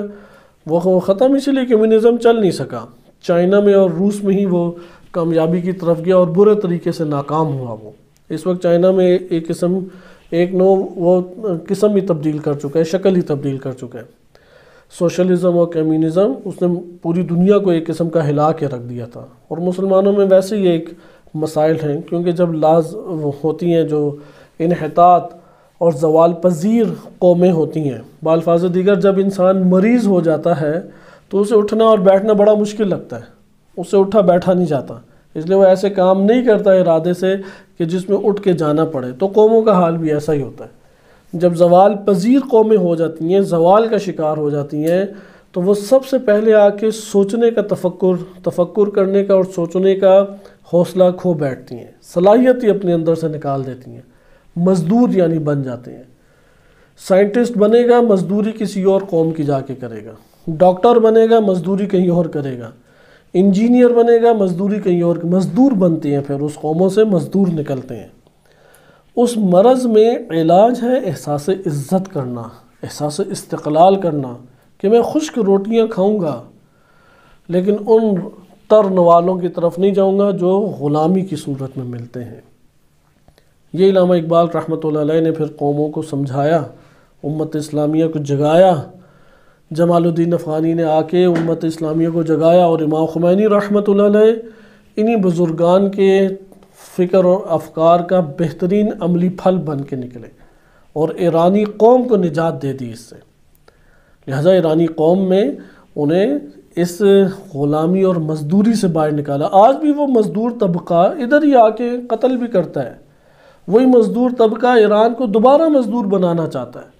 وہ ختم، اسی لیے کمیونزم چل نہیں سکا۔ چائنا میں اور روس میں ہی وہ کامیابی کی طرف گیا اور برے طریقے سے ناکام ہوا۔ وہ اس وقت چائنا میں ایک وہ قسم ہی تبدیل کر چکا ہے، شکل ہی تبدیل کر چکا ہے۔ سوشلزم اور کمیونزم اس نے پوری دنیا کو ایک قسم کا ہلا کے رکھ دیا تھا، اور مسلمانوں میں ویسے ہی ایک مسائل ہیں، کیونکہ جب ہوتی ہیں جو انحطاط اور زوال پذیر قومیں ہوتی ہیں، بالفاظ دیگر جب انسان مریض ہو جاتا ہے تو اسے اٹھنا اور بیٹھنا بڑا مشکل لگتا ہے، اس سے اٹھا بیٹھا نہیں جاتا، اس لیے وہ ایسے کام نہیں کرتا ارادے سے کہ جس میں اٹھ کے جانا پڑے۔ تو قوموں کا حال بھی ایسا ہی ہوتا ہے، جب زوال پذیر قومیں ہو جاتی ہیں، زوال کا شکار ہو جاتی ہیں، تو وہ سب سے پہلے آ کے سوچنے کا تفکر کرنے کا اور سوچنے کا حوصلہ کھو بیٹھتی ہیں، صلاحیت ہی اپنے اندر سے نکال دیتی ہیں، مزدور یعنی بن جاتے ہیں۔ سائنٹسٹ بنے گا، مزدوری کسی اور قوم کی جا کے کرے گا، ڈاکٹر بنے گا، مزدوری کہیں اور کرے گا، انجینئر بنے گا، مزدوری کہیں اور، مزدور بنتے ہیں، پھر اس قوموں سے مزدور نکلتے ہیں۔ اس مرض میں علاج ہے احساس عزت کرنا، احساس استقلال کرنا، کہ میں خشک روٹیاں کھاؤں گا لیکن ان تر نوالوں کی طرف نہیں جاؤں گا جو غلامی کی صورت میں ملتے ہیں۔ یہ علامہ اقبال رحمۃ اللہ علیہ نے پھر قوموں کو سمجھایا، امت اسلامیہ کو جگایا۔ جمال الدین افغانی نے آ کے امت اسلامیہ کو جگایا، اور امام خمینی رحمۃ اللہ علیہ انہی بزرگان کے فکر اور افکار کا بہترین عملی پھل بن کے نکلے اور ایرانی قوم کو نجات دے دی اس سے۔ لہذا ایرانی قوم میں انہیں اس غلامی اور مزدوری سے باہر نکالا۔ آج بھی وہ مزدور طبقہ ادھر ہی آ کے قتل بھی کرتا ہے، وہی مزدور طبقہ ایران کو دوبارہ مزدور بنانا چاہتا ہے،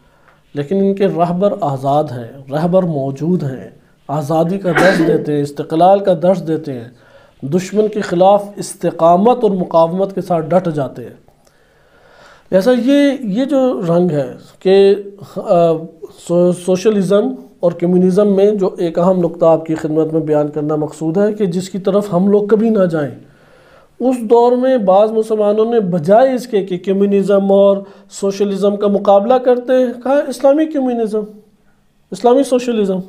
لیکن ان کے رہبر آزاد ہیں، رہبر موجود ہیں، آزادی کا درس دیتے ہیں، استقلال کا درس دیتے ہیں، دشمن کے خلاف استقامت اور مقاومت کے ساتھ ڈٹ جاتے ہیں۔ ایسا یہ جو رنگ ہے کہ سوشلزم اور کمیونزم میں جو ایک اہم نقطہ آپ کی خدمت میں بیان کرنا مقصود ہے کہ جس کی طرف ہم لوگ کبھی نہ جائیں، اس دور میں بعض مسلمانوں نے بجائے اس کے کہ کمیونزم اور سوشلزم کا مقابلہ کرتے ہیں، کہا اسلامی کمیونزم، اسلامی سوشلزم،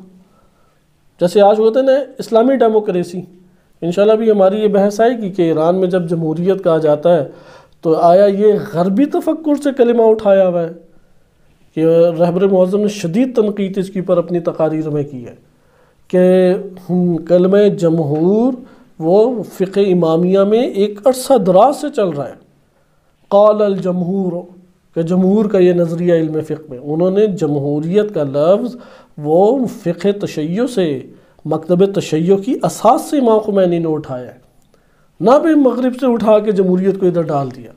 جیسے آج ہوتے ہیں نا اسلامی ڈیموکریسی۔ انشاءاللہ بھی ہماری یہ بحث آئے گی کہ ایران میں جب جمہوریت کہا جاتا ہے تو آیا یہ غربی تفکر سے کلمہ اٹھایا ہوا ہے کہ رہبر معظم نے شدید تنقید اس کی پر اپنی تقاریر میں کی ہے کہ کلمہ جمہور وہ فقہ امامیہ میں ایک عرصہ دراز سے چل رہا ہے۔ قال الجمہور، کہ جمہور کا یہ نظریہ علم فقہ میں، انہوں نے جمہوریت کا لفظ وہ فقہ تشیع سے، مکتب تشیع کی اساس سے امام خمینی نے اٹھایا ہے، نہ بھی مغرب سے اٹھا کے جمہوریت کو ادھر ڈال دیا۔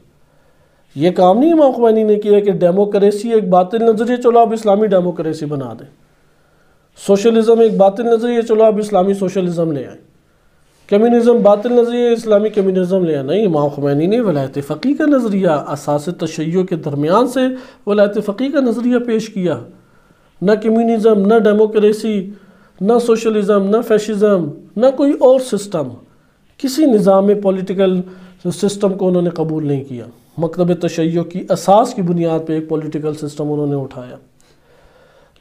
یہ کام نہیں امام خمینی نے کیا کہ ڈیموکریسی ایک باطل نظریہ، چلو اب اسلامی ڈیموکریسی بنا دیں، سوشلزم ایک باطل نظریہ، چلو اب اسلامی سوشلزم لے آئیں، کمیونزم باطل نظریہ، اسلامی کمیونزم لے آئیں۔ نہیں، امام خمینی نے ولایت فقیہ کا نظریہ اساس تشیع کے درمیان سے ولایت فقیہ کا نظریہ پیش کیا۔ نہ کمیونزم، نہ ڈیموکریسی، نہ سوشلزم، نہ فیشزم، نہ کوئی اور سسٹم، کسی نظام پولیٹیکل سسٹم کو انہوں نے قبول نہیں کیا۔ مکتب تشیع کی اساس کی بنیاد پہ ایک پولیٹیکل سسٹم انہوں نے اٹھایا۔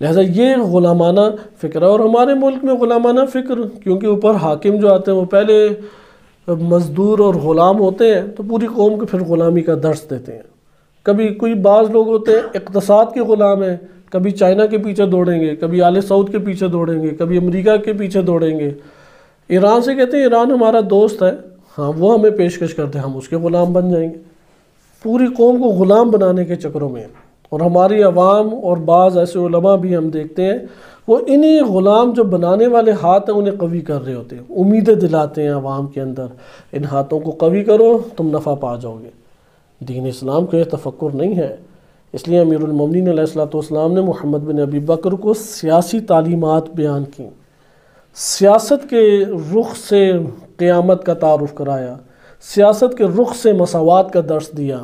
لہذا یہ غلامانہ فکر ہے، اور ہمارے ملک میں غلامانہ فکر کیونکہ اوپر حاکم جو آتے ہیں وہ پہلے مزدور اور غلام ہوتے ہیں، تو پوری قوم کو پھر غلامی کا درس دیتے ہیں۔ کبھی کوئی بعض لوگ ہوتے ہیں اقتصاد کے غلام ہیں، کبھی چائنا کے پیچھے دوڑیں گے، کبھی آل سعود کے پیچھے دوڑیں گے، کبھی امریکہ کے پیچھے دوڑیں گے۔ ایران سے کہتے ہیں ایران ہمارا دوست ہے، ہاں وہ ہمیں پیشکش کرتے ہیں، ہم اس کے غلام بن جائیں گے۔ پوری قوم کو غلام بنانے کے چکروں میں، اور ہماری عوام اور بعض ایسے علماء بھی ہم دیکھتے ہیں وہ انہی غلام جو بنانے والے ہاتھ ہیں انہیں قوی کر رہے ہوتے ہیں، امیدیں دلاتے ہیں عوام کے اندر، ان ہاتھوں کو قوی کرو تم نفع پا جاؤ گے۔ دین اسلام کو یہ تفکر نہیں ہے، اس لیے امیر المومنین علیہ السلام نے محمد بن ابی بکر کو سیاسی تعلیمات بیان کی، سیاست کے رخ سے قیامت کا تعارف کرایا، سیاست کے رخ سے مساوات کا درس دیا،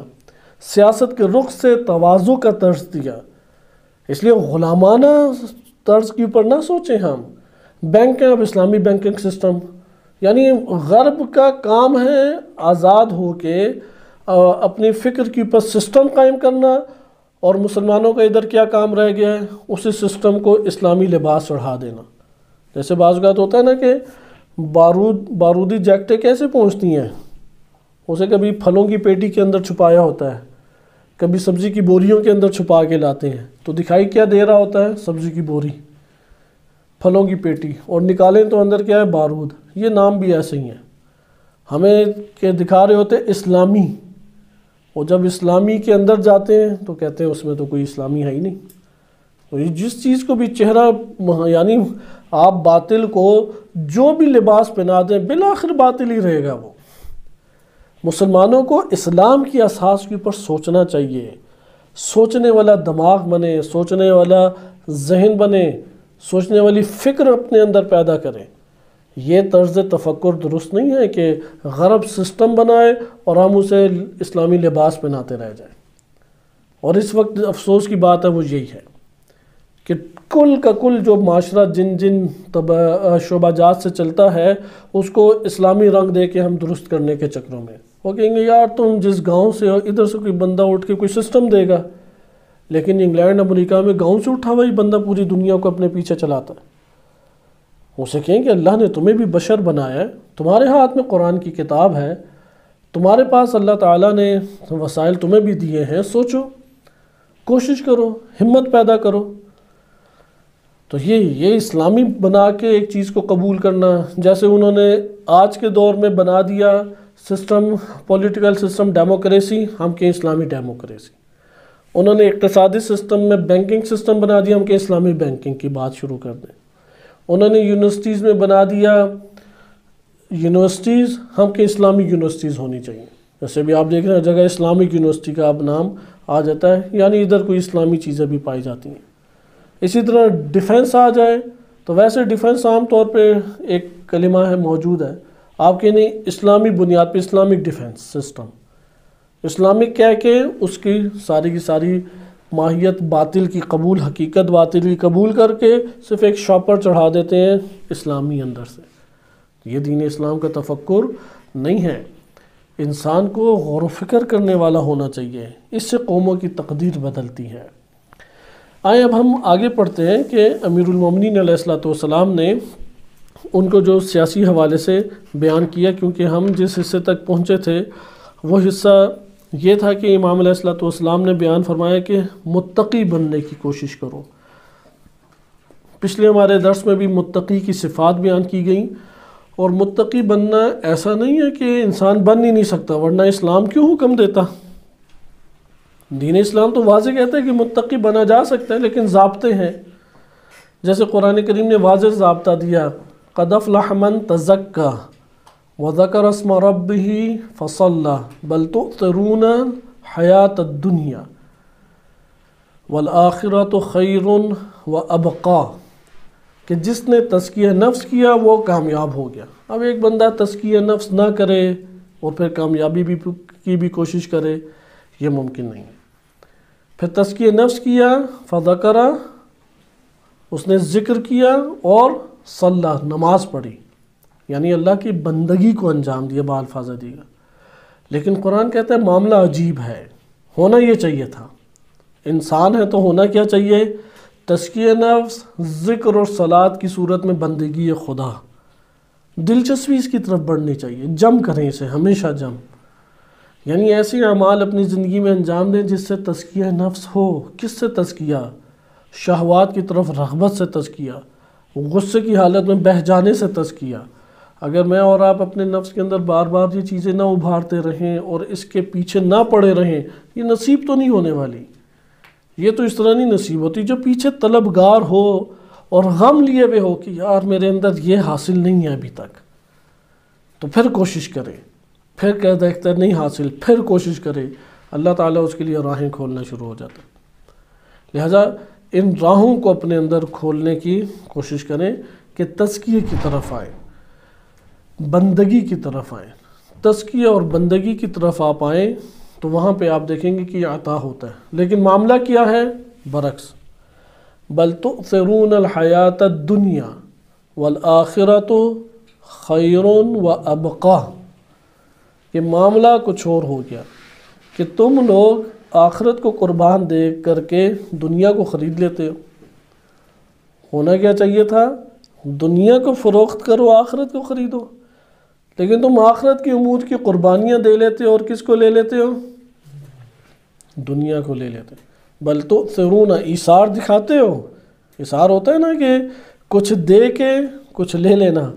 سیاست کے رخ سے تواضع کا درس دیا۔ اس لیے غلامانہ طرز کے اوپر نہ سوچیں ہم۔ بینک ہے اب اسلامی بینکنگ سسٹم، یعنی غرب کا کام ہے آزاد ہو کے اپنی فکر کے اوپر سسٹم قائم کرنا، اور مسلمانوں کا ادھر کیا کام رہ گیا ہے، اسی سسٹم کو اسلامی لباس چڑھا دینا۔ جیسے بعض اوقات ہوتا ہے نا کہ بارودی جیکٹیں کیسے پہنچتی ہیں، اسے کبھی پھلوں کی پیٹی کے اندر چھپایا ہوتا ہے، کبھی سبزی کی بوریوں کے اندر چھپا کے لاتے ہیں، تو دکھائی کیا دے رہا ہوتا ہے، سبزی کی بوری، پھلوں کی پیٹی، اور نکالیں تو اندر کیا ہے، بارود۔ یہ نام بھی ایسے ہی ہیں، ہمیں کہ دکھا رہے ہوتے اسلامی، اور جب اسلامی کے اندر جاتے ہیں تو کہتے ہیں اس میں تو کوئی اسلامی ہے ہی نہیں۔ تو یہ جس چیز کو بھی چہرہ، یعنی آپ باطل کو جو بھی لباس پہنا دیں بالآخر باطل ہی رہے گا وہ۔ مسلمانوں کو اسلام کی اساس کے اوپر سوچنا چاہیے، سوچنے والا دماغ بنے، سوچنے والا ذہن بنے، سوچنے والی فکر اپنے اندر پیدا کریں۔ یہ طرز تفکر درست نہیں ہے کہ غرب سسٹم بنائے اور ہم اسے اسلامی لباس پہناتے رہ جائیں۔ اور اس وقت افسوس کی بات ہے وہ یہی ہے کہ کل کا کل جو معاشرہ جن شعبہ جات سے چلتا ہے اس کو اسلامی رنگ دے کے ہم درست کرنے کے چکروں میں، وہ کہیں گے یار تم جس گاؤں سے ہو ادھر سے کوئی بندہ اٹھ کے کوئی سسٹم دے گا، لیکن انگلینڈ امریکہ میں گاؤں سے اٹھا ہوا ہی بندہ پوری دنیا کو اپنے پیچھے چلاتا ہے۔ اسے کہیں کہ اللہ نے تمہیں بھی بشر بنایا ہے، تمہارے ہاتھ میں قرآن کی کتاب ہے، تمہارے پاس اللہ تعالیٰ نے وسائل تمہیں بھی دیے ہیں، سوچو، کوشش کرو، ہمت پیدا کرو۔ تو یہ اسلامی بنا کے ایک چیز کو قبول کرنا، جیسے انہوں نے آج کے دور میں بنا دیا سسٹم، پولیٹیکل سسٹم ڈیموکریسی، ہم کہیں اسلامی ڈیموکریسی۔ انہوں نے اقتصادی سسٹم میں بینکنگ سسٹم بنا دیا، ہم کہیں اسلامی بینکنگ کی بات شروع کر دیں۔ انہوں نے یونیورسٹیز میں بنا دیا یونیورسٹیز، ہم کہ اسلامی یونیورسٹیز ہونی چاہیے۔ جیسے بھی آپ دیکھ رہے ہیں جگہ اسلامک یونیورسٹی کا اب نام آ جاتا ہے، یعنی ادھر کوئی اسلامی چیزیں بھی پائی جاتی ہیں۔ اسی طرح ڈیفنس آ جائے تو ویسے ڈیفنس عام طور پہ ایک کلمہ ہے موجود ہے، آپ کے نہیں اسلامی بنیاد پہ اسلامک ڈیفنس سسٹم، اسلامک کہہ کے اس کی ساری ماہیت باطل کی قبول، حقیقت باطل کی قبول کر کے صرف ایک شاپر چڑھا دیتے ہیں اسلامی اندر سے۔ یہ دین اسلام کا تفکر نہیں ہے۔ انسان کو غور و فکر کرنے والا ہونا چاہیے، اس سے قوموں کی تقدیر بدلتی ہے۔ آئیں اب ہم آگے پڑھتے ہیں کہ امیر المومنین علیہ السلام نے ان کو جو سیاسی حوالے سے بیان کیا، کیونکہ ہم جس حصے تک پہنچے تھے وہ حصہ یہ تھا کہ امام علیہ السلام نے بیان فرمایا کہ متقی بننے کی کوشش کرو۔ پچھلے ہمارے درس میں بھی متقی کی صفات بیان کی گئیں، اور متقی بننا ایسا نہیں ہے کہ انسان بن ہی نہیں سکتا، ورنہ اسلام کیوں حکم دیتا؟ دین اسلام تو واضح کہتا ہے کہ متقی بنا جا سکتا ہے، لیکن ضابطے ہیں۔ جیسے قرآن کریم نے واضح ضابطہ دیا، قد افلح من تزکا وذکر اسم ربہ فصلی بل تؤثرون الحیاۃ الدنیا والآخرۃ خیر وابقی، کہ جس نے تزکیہ نفس کیا وہ کامیاب ہو گیا۔ اب ایک بندہ تزکیہ نفس نہ کرے اور پھر کامیابی کی بھی کوشش کرے، یہ ممکن نہیں ہے۔ پھر تزکیہ نفس کیا، فذکر، اس نے ذکر کیا، اور صلی، نماز پڑھی، یعنی اللہ کی بندگی کو انجام دیا، بالفاظ دیگا۔ لیکن قرآن کہتا ہے معاملہ عجیب ہے، ہونا یہ چاہیے تھا، انسان ہے تو ہونا کیا چاہیے؟ تزکیہ نفس، ذکر اور صلاۃ کی صورت میں بندگی خدا، دلچسپی اس کی طرف بڑھنی چاہیے، جم کریں اسے، ہمیشہ جم، یعنی ایسے اعمال اپنی زندگی میں انجام دیں جس سے تزکیہ نفس ہو۔ کس سے تزکیہ؟ شہوات کی طرف رغبت سے تزکیہ، غصے کی حالت میں بہہ جانے سے تزکیہ۔ اگر میں اور آپ اپنے نفس کے اندر بار بار یہ چیزیں نہ ابھارتے رہیں اور اس کے پیچھے نہ پڑے رہیں، یہ نصیب تو نہیں ہونے والی، یہ تو اس طرح نہیں نصیب ہوتی۔ جو پیچھے طلبگار ہو اور غم لیے ہوئے ہو کہ یار میرے اندر یہ حاصل نہیں ہے ابھی تک، تو پھر کوشش کرے، پھر کہہ دیکھتا ہے نہیں حاصل، پھر کوشش کرے، اللہ تعالیٰ اس کے لیے راہیں کھولنا شروع ہو جاتا ہے۔ لہٰذا ان راہوں کو اپنے اندر کھولنے کی کوشش کریں کہ تزکیے کی طرف آئیں، بندگی کی طرف آئیں۔ تزکیہ اور بندگی کی طرف آپ آئیں تو وہاں پہ آپ دیکھیں گے کہ یہ عطا ہوتا ہے۔ لیکن معاملہ کیا ہے؟ برعکس، بل تؤثرون الحیات الدنیا والآخرۃ خیر وابقیٰ، کہ معاملہ کچھ اور ہو گیا کہ تم لوگ آخرت کو قربان دے کر کے دنیا کو خرید لیتے ہو۔ ہونا کیا چاہیے تھا؟ دنیا کو فروخت کرو، آخرت کو خریدو، لیکن تم آخرت کی امور کی قربانیاں دے لیتے ہو اور کس کو لے لیتے ہو؟ دنیا کو لے لیتے ہو۔ بل تؤثرون، ایثار دکھاتے ہو۔ ایثار ہوتا ہے نا کہ کچھ دے کے کچھ لے لینا،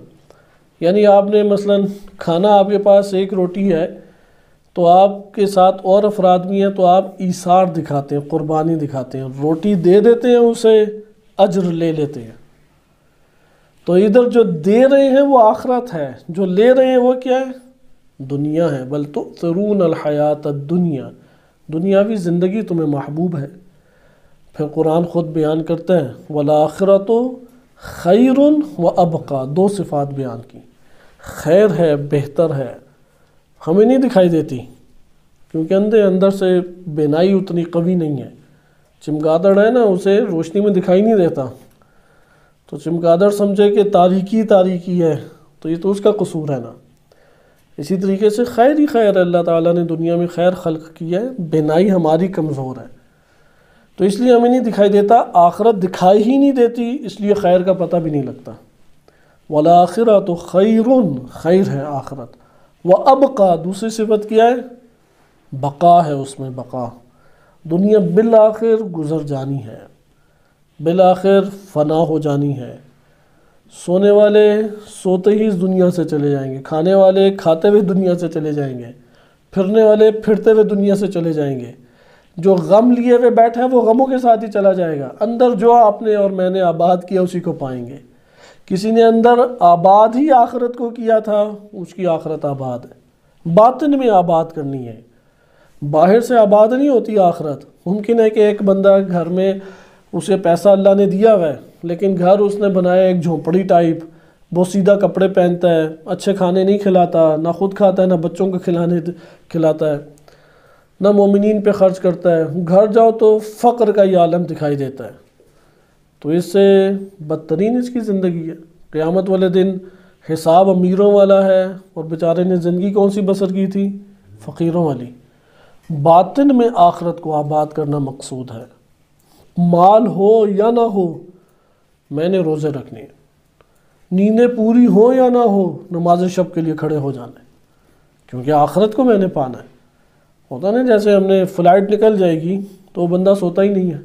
یعنی آپ نے مثلا کھانا آپ کے پاس ایک روٹی ہے تو آپ کے ساتھ اور افراد بھی ہیں تو آپ ایثار دکھاتے ہیں، قربانی دکھاتے ہیں، روٹی دے دیتے ہیں، اسے اجر لے لیتے ہیں۔ تو ادھر جو دے رہے ہیں وہ آخرت ہے، جو لے رہے ہیں وہ کیا ہے؟ دنیا ہے۔ بل تؤثرون الحیات الدنیا، دنیاوی زندگی تمہیں محبوب ہے۔ پھر قرآن خود بیان کرتا ہے والآخرۃ خیر وابقیٰ، دو صفات بیان کی، خیر ہے، بہتر ہے، ہمیں نہیں دکھائی دیتی کیونکہ اندر سے بینائی اتنی قوی نہیں ہے۔ چمگادڑ ہے نا، اسے روشنی میں دکھائی نہیں دیتا، تو چمگادڑ سمجھے کہ تاریکی تاریکی ہے تو یہ تو اس کا قصور ہے نا۔ اسی طریقے سے خیر ہی خیر ہے، اللہ تعالیٰ نے دنیا میں خیر خلق کیا ہے، بینائی ہماری کمزور ہے تو اس لیے ہمیں نہیں دکھائی دیتا، آخرت دکھائی ہی نہیں دیتی، اس لیے خیر کا پتہ بھی نہیں لگتا۔ والآخرۃ خیر، خیر ہے آخرت، وابقیٰ، دوسری صفت کیا ہے؟ بقا ہے، اس میں بقا، دنیا بالآخر گزر جانی ہے، بالآخر فنا ہو جانی ہے۔ سونے والے سوتے ہی اس دنیا سے چلے جائیں گے، کھانے والے کھاتے ہوئے دنیا سے چلے جائیں گے، پھرنے والے پھرتے ہوئے دنیا سے چلے جائیں گے، جو غم لیے ہوئے بیٹھا ہے وہ غموں کے ساتھ ہی چلا جائے گا۔ اندر جو آپ نے اور میں نے آباد کیا اسی کو پائیں گے۔ کسی نے اندر آباد ہی آخرت کو کیا تھا، اس کی آخرت آباد ہے، باطن میں آباد کرنی ہے، باہر سے آباد نہیں ہوتی آخرت۔ ممکن ہے کہ ایک بندہ گھر میں اسے پیسہ اللہ نے دیا ہوا ہے لیکن گھر اس نے بنایا ایک جھونپڑی ٹائپ، وہ سیدھا کپڑے پہنتا ہے، اچھے کھانے نہیں کھلاتا، نہ خود کھاتا ہے نہ بچوں کو کھلاتا ہے، نہ مومنین پہ خرچ کرتا ہے، گھر جاؤ تو فقر کا یہ عالم دکھائی دیتا ہے۔ تو اس سے بدترین اس کی زندگی ہے۔ قیامت والے دن حساب امیروں والا ہے اور بیچارے نے زندگی کون سی بسر کی تھی؟ فقیروں والی۔ باطن میں آخرت کو آباد کرنا مقصود ہے، مال ہو یا نہ ہو میں نے روزے رکھنے ہیں، نیندیں پوری ہو یا نہ ہو نماز شب کے لیے کھڑے ہو جانا ہے، کیونکہ آخرت کو میں نے پانا ہے۔ ہوتا نہیں جیسے ہم نے فلائٹ نکل جائے گی تو بندہ سوتا ہی نہیں ہے،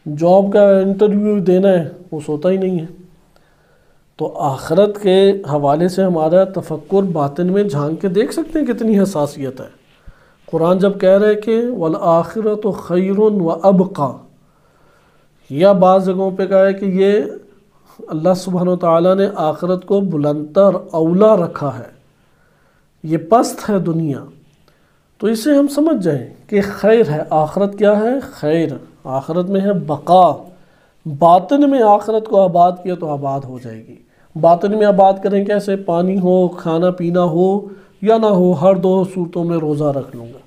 جاب کا انٹرویو دینا ہے وہ سوتا ہی نہیں ہے۔ تو آخرت کے حوالے سے ہمارا تفکر باطن میں جھانک کے دیکھ سکتے ہیں کتنی حساسیت ہے۔ قرآن جب کہہ رہے کہ والآخرۃ خیر وابقیٰ، یا بعض جگہوں پہ کہا ہے کہ یہ اللہ سبحانہ و تعالیٰ نے آخرت کو بلندتر اولا رکھا ہے، یہ پست ہے دنیا، تو اسے ہم سمجھ جائیں کہ خیر ہے۔ آخرت کیا ہے؟ خیر، آخرت میں ہے بقا۔ باطن میں آخرت کو آباد کیا تو آباد ہو جائے گی۔ باطن میں آباد کریں کیسے؟ پانی ہو، کھانا پینا ہو یا نہ ہو، ہر دو صورتوں میں روزہ رکھ لوں گا۔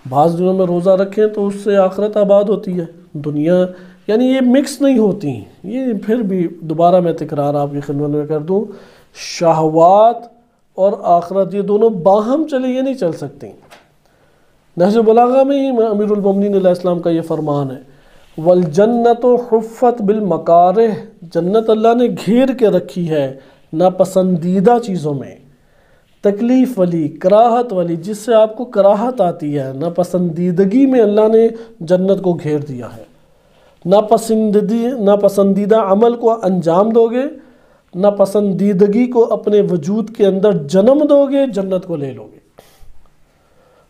بعض دنوں میں روزہ رکھیں تو اس سے آخرت آباد ہوتی ہے، دنیا یعنی یہ مکس نہیں ہوتی۔ یہ پھر بھی دوبارہ میں تکرار آپ کی خدمت میں کر دوں، شہوات اور آخرت یہ دونوں باہم چلے، یہ نہیں چل سکتی۔ نہج بلاغہ میں ہی امیر المومنین علیہ السلام کا یہ فرمان ہے، والجنت حفت بالمکارہ، جنت اللہ نے گھیر کے رکھی ہے ناپسندیدہ چیزوں میں، تکلیف والی، کراہت والی، جس سے آپ کو کراہت آتی ہے، ناپسندیدگی میں اللہ نے جنت کو گھیر دیا ہے۔ ناپسندیدہ عمل کو انجام دو گے، ناپسندیدگی کو اپنے وجود کے اندر جنم دو گے، جنت کو لے لو گے۔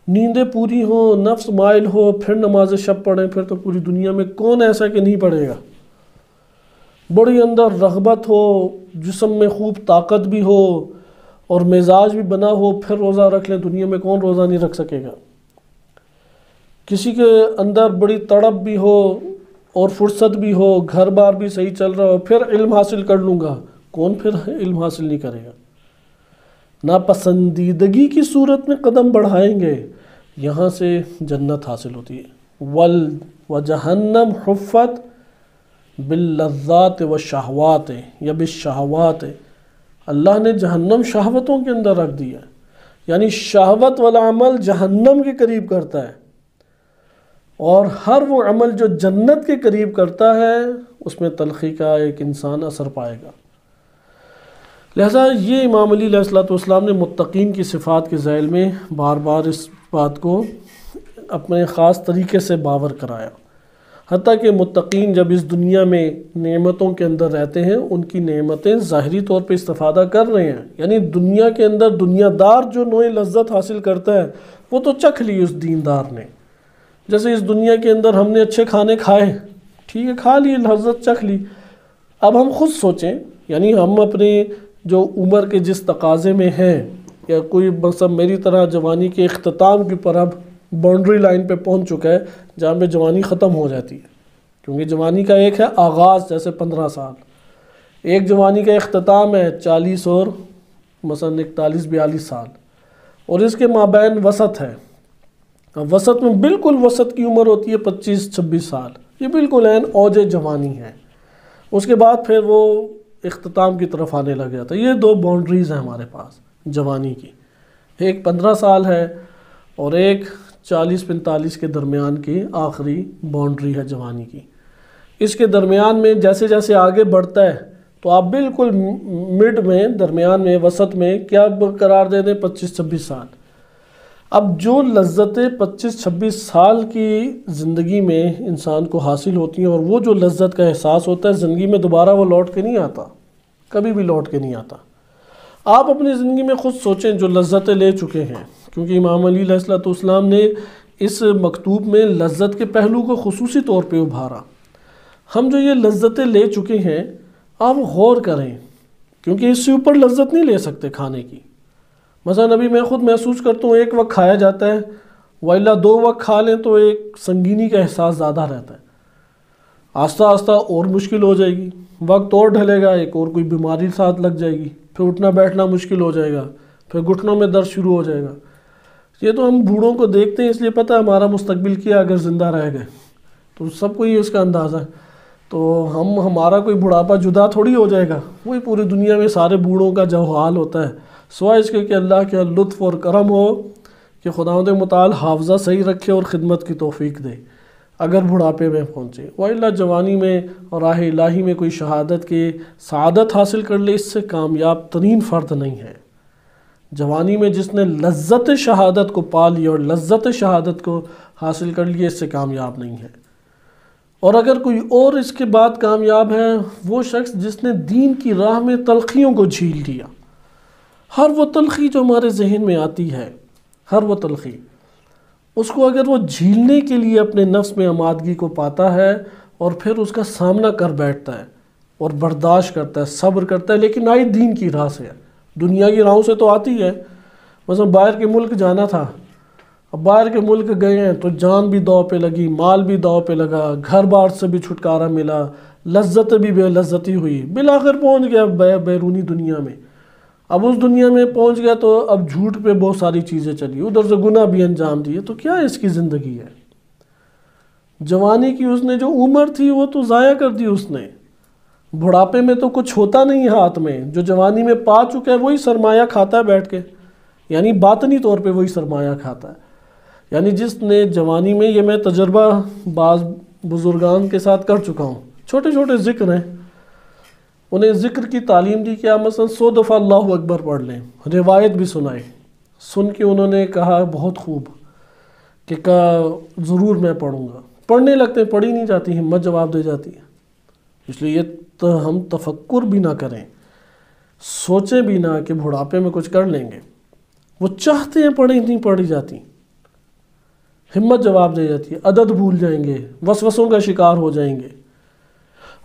نیندیں پوری ہوں، نفس مائل ہو، پھر نماز شب پڑھیں، پھر تو پوری دنیا میں کون ایسا کہ نہیں پڑھے گا۔ بڑی اندر رغبت ہو، جسم میں خوب طاقت بھی ہو اور مزاج بھی بنا ہو، پھر روزہ رکھ لیں، دنیا میں کون روزہ نہیں رکھ سکے گا۔ کسی کے اندر بڑی تڑپ بھی ہو اور فرصت بھی ہو، گھر بار بھی صحیح چل رہا ہو، پھر علم حاصل کر لوں گا، کون پھر علم حاصل نہیں کرے گا۔ ناپسندیدگی کی صورت میں قدم بڑھائیں گے، یہاں سے جنت حاصل ہوتی ہے۔ وجہنم حفت باللذات والشہوات یا بالشہوات، اللہ نے جہنم شہوتوں کے اندر رکھ دیا ہے، یعنی شہوت والا عمل جہنم کے قریب کرتا ہے، اور ہر وہ عمل جو جنت کے قریب کرتا ہے اس میں تلخی کا ایک انسان اثر پائے گا۔ لہذا یہ امام علی علیہ السلام نے متقین کی صفات کے ذیل میں بار بار اس بات کو اپنے خاص طریقے سے باور کرایا، حتیٰ کہ متقین جب اس دنیا میں نعمتوں کے اندر رہتے ہیں، ان کی نعمتیں ظاہری طور پہ استفادہ کر رہے ہیں، یعنی دنیا کے اندر دنیا دار جو نوع لذت حاصل کرتا ہے وہ تو چکھ لی اس دیندار نے۔ جیسے اس دنیا کے اندر ہم نے اچھے کھانے کھائے، ٹھیک ہے، کھا لی، لذت چکھ لی۔ اب ہم خود سوچیں، یعنی ہم اپنے جو عمر کے جس تقاضے میں ہیں، یا کوئی مثلا میری طرح جوانی کے اختتام کے پر اب باؤنڈری لائن پہ پہنچ چکا ہے جہاں پہ جوانی ختم ہو جاتی ہے، کیونکہ جوانی کا ایک ہے آغاز، جیسے 15 سال، ایک جوانی کا اختتام ہے 40 اور مثلا 41-42 سال، اور اس کے مابین وسط ہے۔ وسط میں بالکل وسط کی عمر ہوتی ہے 25-26 سال، یہ بالکل عین اوج جوانی ہے۔ اس کے بعد پھر وہ اختتام کی طرف آنے لگ جاتا ہے۔ یہ دو باؤنڈریز ہیں ہمارے پاس جوانی کی، ایک 15 سال ہے اور ایک 40-45 کے درمیان کی آخری باؤنڈری ہے جوانی کی۔ اس کے درمیان میں جیسے جیسے آگے بڑھتا ہے تو آپ بالکل مڈ میں، درمیان میں، وسط میں کیا قرار دے دیں؟ 25-26 سال۔ اب جو لذتیں 25-26 سال کی زندگی میں انسان کو حاصل ہوتی ہیں، اور وہ جو لذت کا احساس ہوتا ہے زندگی میں دوبارہ وہ لوٹ کے نہیں آتا، کبھی بھی لوٹ کے نہیں آتا۔ آپ اپنی زندگی میں خود سوچیں جو لذتیں لے چکے ہیں، کیونکہ امام علی علیہ السلام نے اس مکتوب میں لذت کے پہلو کو خصوصی طور پہ ابھارا۔ ہم جو یہ لذتیں لے چکے ہیں، آپ غور کریں، کیونکہ اس سے اوپر لذت نہیں لے سکتے کھانے کی۔ مثلا ابھی میں خود محسوس کرتا ہوں ایک وقت کھایا جاتا ہے، وائلا 2 وقت کھا لیں تو ایک سنگینی کا احساس زیادہ رہتا ہے، آہستہ آہستہ اور مشکل ہو جائے گی، وقت اور ڈھلے گا، ایک اور کوئی بیماری ساتھ لگ جائے گی، پھر اٹھنا بیٹھنا مشکل ہو جائے گا، پھر گھٹنوں میں درد شروع ہو جائے گا۔ یہ تو ہم بوڑھوں کو دیکھتے ہیں، اس لیے پتہ ہے ہمارا مستقبل کیا اگر زندہ رہ گئے، تو سب کو یہ اس کا اندازہ ہے۔ تو ہمارا کوئی بڑھاپا جدا تھوڑی ہو جائے گا، وہی پوری دنیا میں سارے بوڑھوں کا جو حال ہوتا ہے، سوائے اس کے کہ اللہ کے لطف اور کرم ہو کہ خداوند متعال حافظہ صحیح رکھے اور خدمت کی توفیق دے اگر بڑھاپے میں پہنچے، وَإِلَّا جوانی میں اور راہ الہی میں کوئی شہادت کی سعادت حاصل کر لے، اس سے کامیاب ترین فرد نہیں ہے۔ جوانی میں جس نے لذت شہادت کو پا لیا اور لذت شہادت کو حاصل کر لیا، اس سے کامیاب نہیں ہے۔ اور اگر کوئی اور اس کے بعد کامیاب ہے، وہ شخص جس نے دین کی راہ میں تلخیوں کو جھیل لیا۔ ہر وہ تلخی جو ہمارے ذہن میں آتی ہے، ہر وہ تلخی، اس کو اگر وہ جھیلنے کے لیے اپنے نفس میں آمادگی کو پاتا ہے اور پھر اس کا سامنا کر بیٹھتا ہے اور برداشت کرتا ہے، صبر کرتا ہے، لیکن آئی دین کی راہ سے ہے، دنیا کی راہوں سے تو آتی ہے۔ مثلا باہر کے ملک جانا تھا، اب باہر کے ملک گئے ہیں تو جان بھی داؤ پہ لگی، مال بھی داؤ پہ لگا، گھر بار سے بھی چھٹکارا ملا، لذت بھی بے لذتی ہوئی، بالآخر پہنچ گیا بیرونی دنیا میں۔ اب اس دنیا میں پہنچ گیا تو اب جھوٹ پہ بہت ساری چیزیں چلی، ادھر سے گناہ بھی انجام دیے، تو کیا اس کی زندگی ہے؟ جوانی کی اس نے جو عمر تھی وہ تو ضائع کر دی اس نے، بڑھاپے میں تو کچھ ہوتا نہیں ہے ہاتھ میں، جو جوانی میں پا چکا ہے وہی سرمایہ کھاتا ہے بیٹھ کے، یعنی باطنی طور پہ وہی سرمایہ کھاتا ہے۔ یعنی جس نے جوانی میں، یہ میں تجربہ بعض بزرگان کے ساتھ کر چکا ہوں، چھوٹے چھوٹے ذکر ہیں، انہیں ذکر کی تعلیم دی کہ آپ مثلا 100 دفعہ اللہ اکبر پڑھ لیں، روایت بھی سنائی، سن کے انہوں نے کہا بہت خوب، کہ ضرور میں پڑھوں گا، پڑھنے لگتے ہیں، پڑھی نہیں جاتی، ہمت جواب دے جاتی ہے۔ اس لیے ہم تفکر بھی نہ کریں، سوچیں بھی نہ کہ بڑھاپے میں کچھ کر لیں گے، وہ چاہتے ہیں پڑھیں، نہیں پڑھی جاتی، ہمت جواب دے جاتی ہے، عدد بھول جائیں گے، وسوسوں کا شکار ہو جائیں گے۔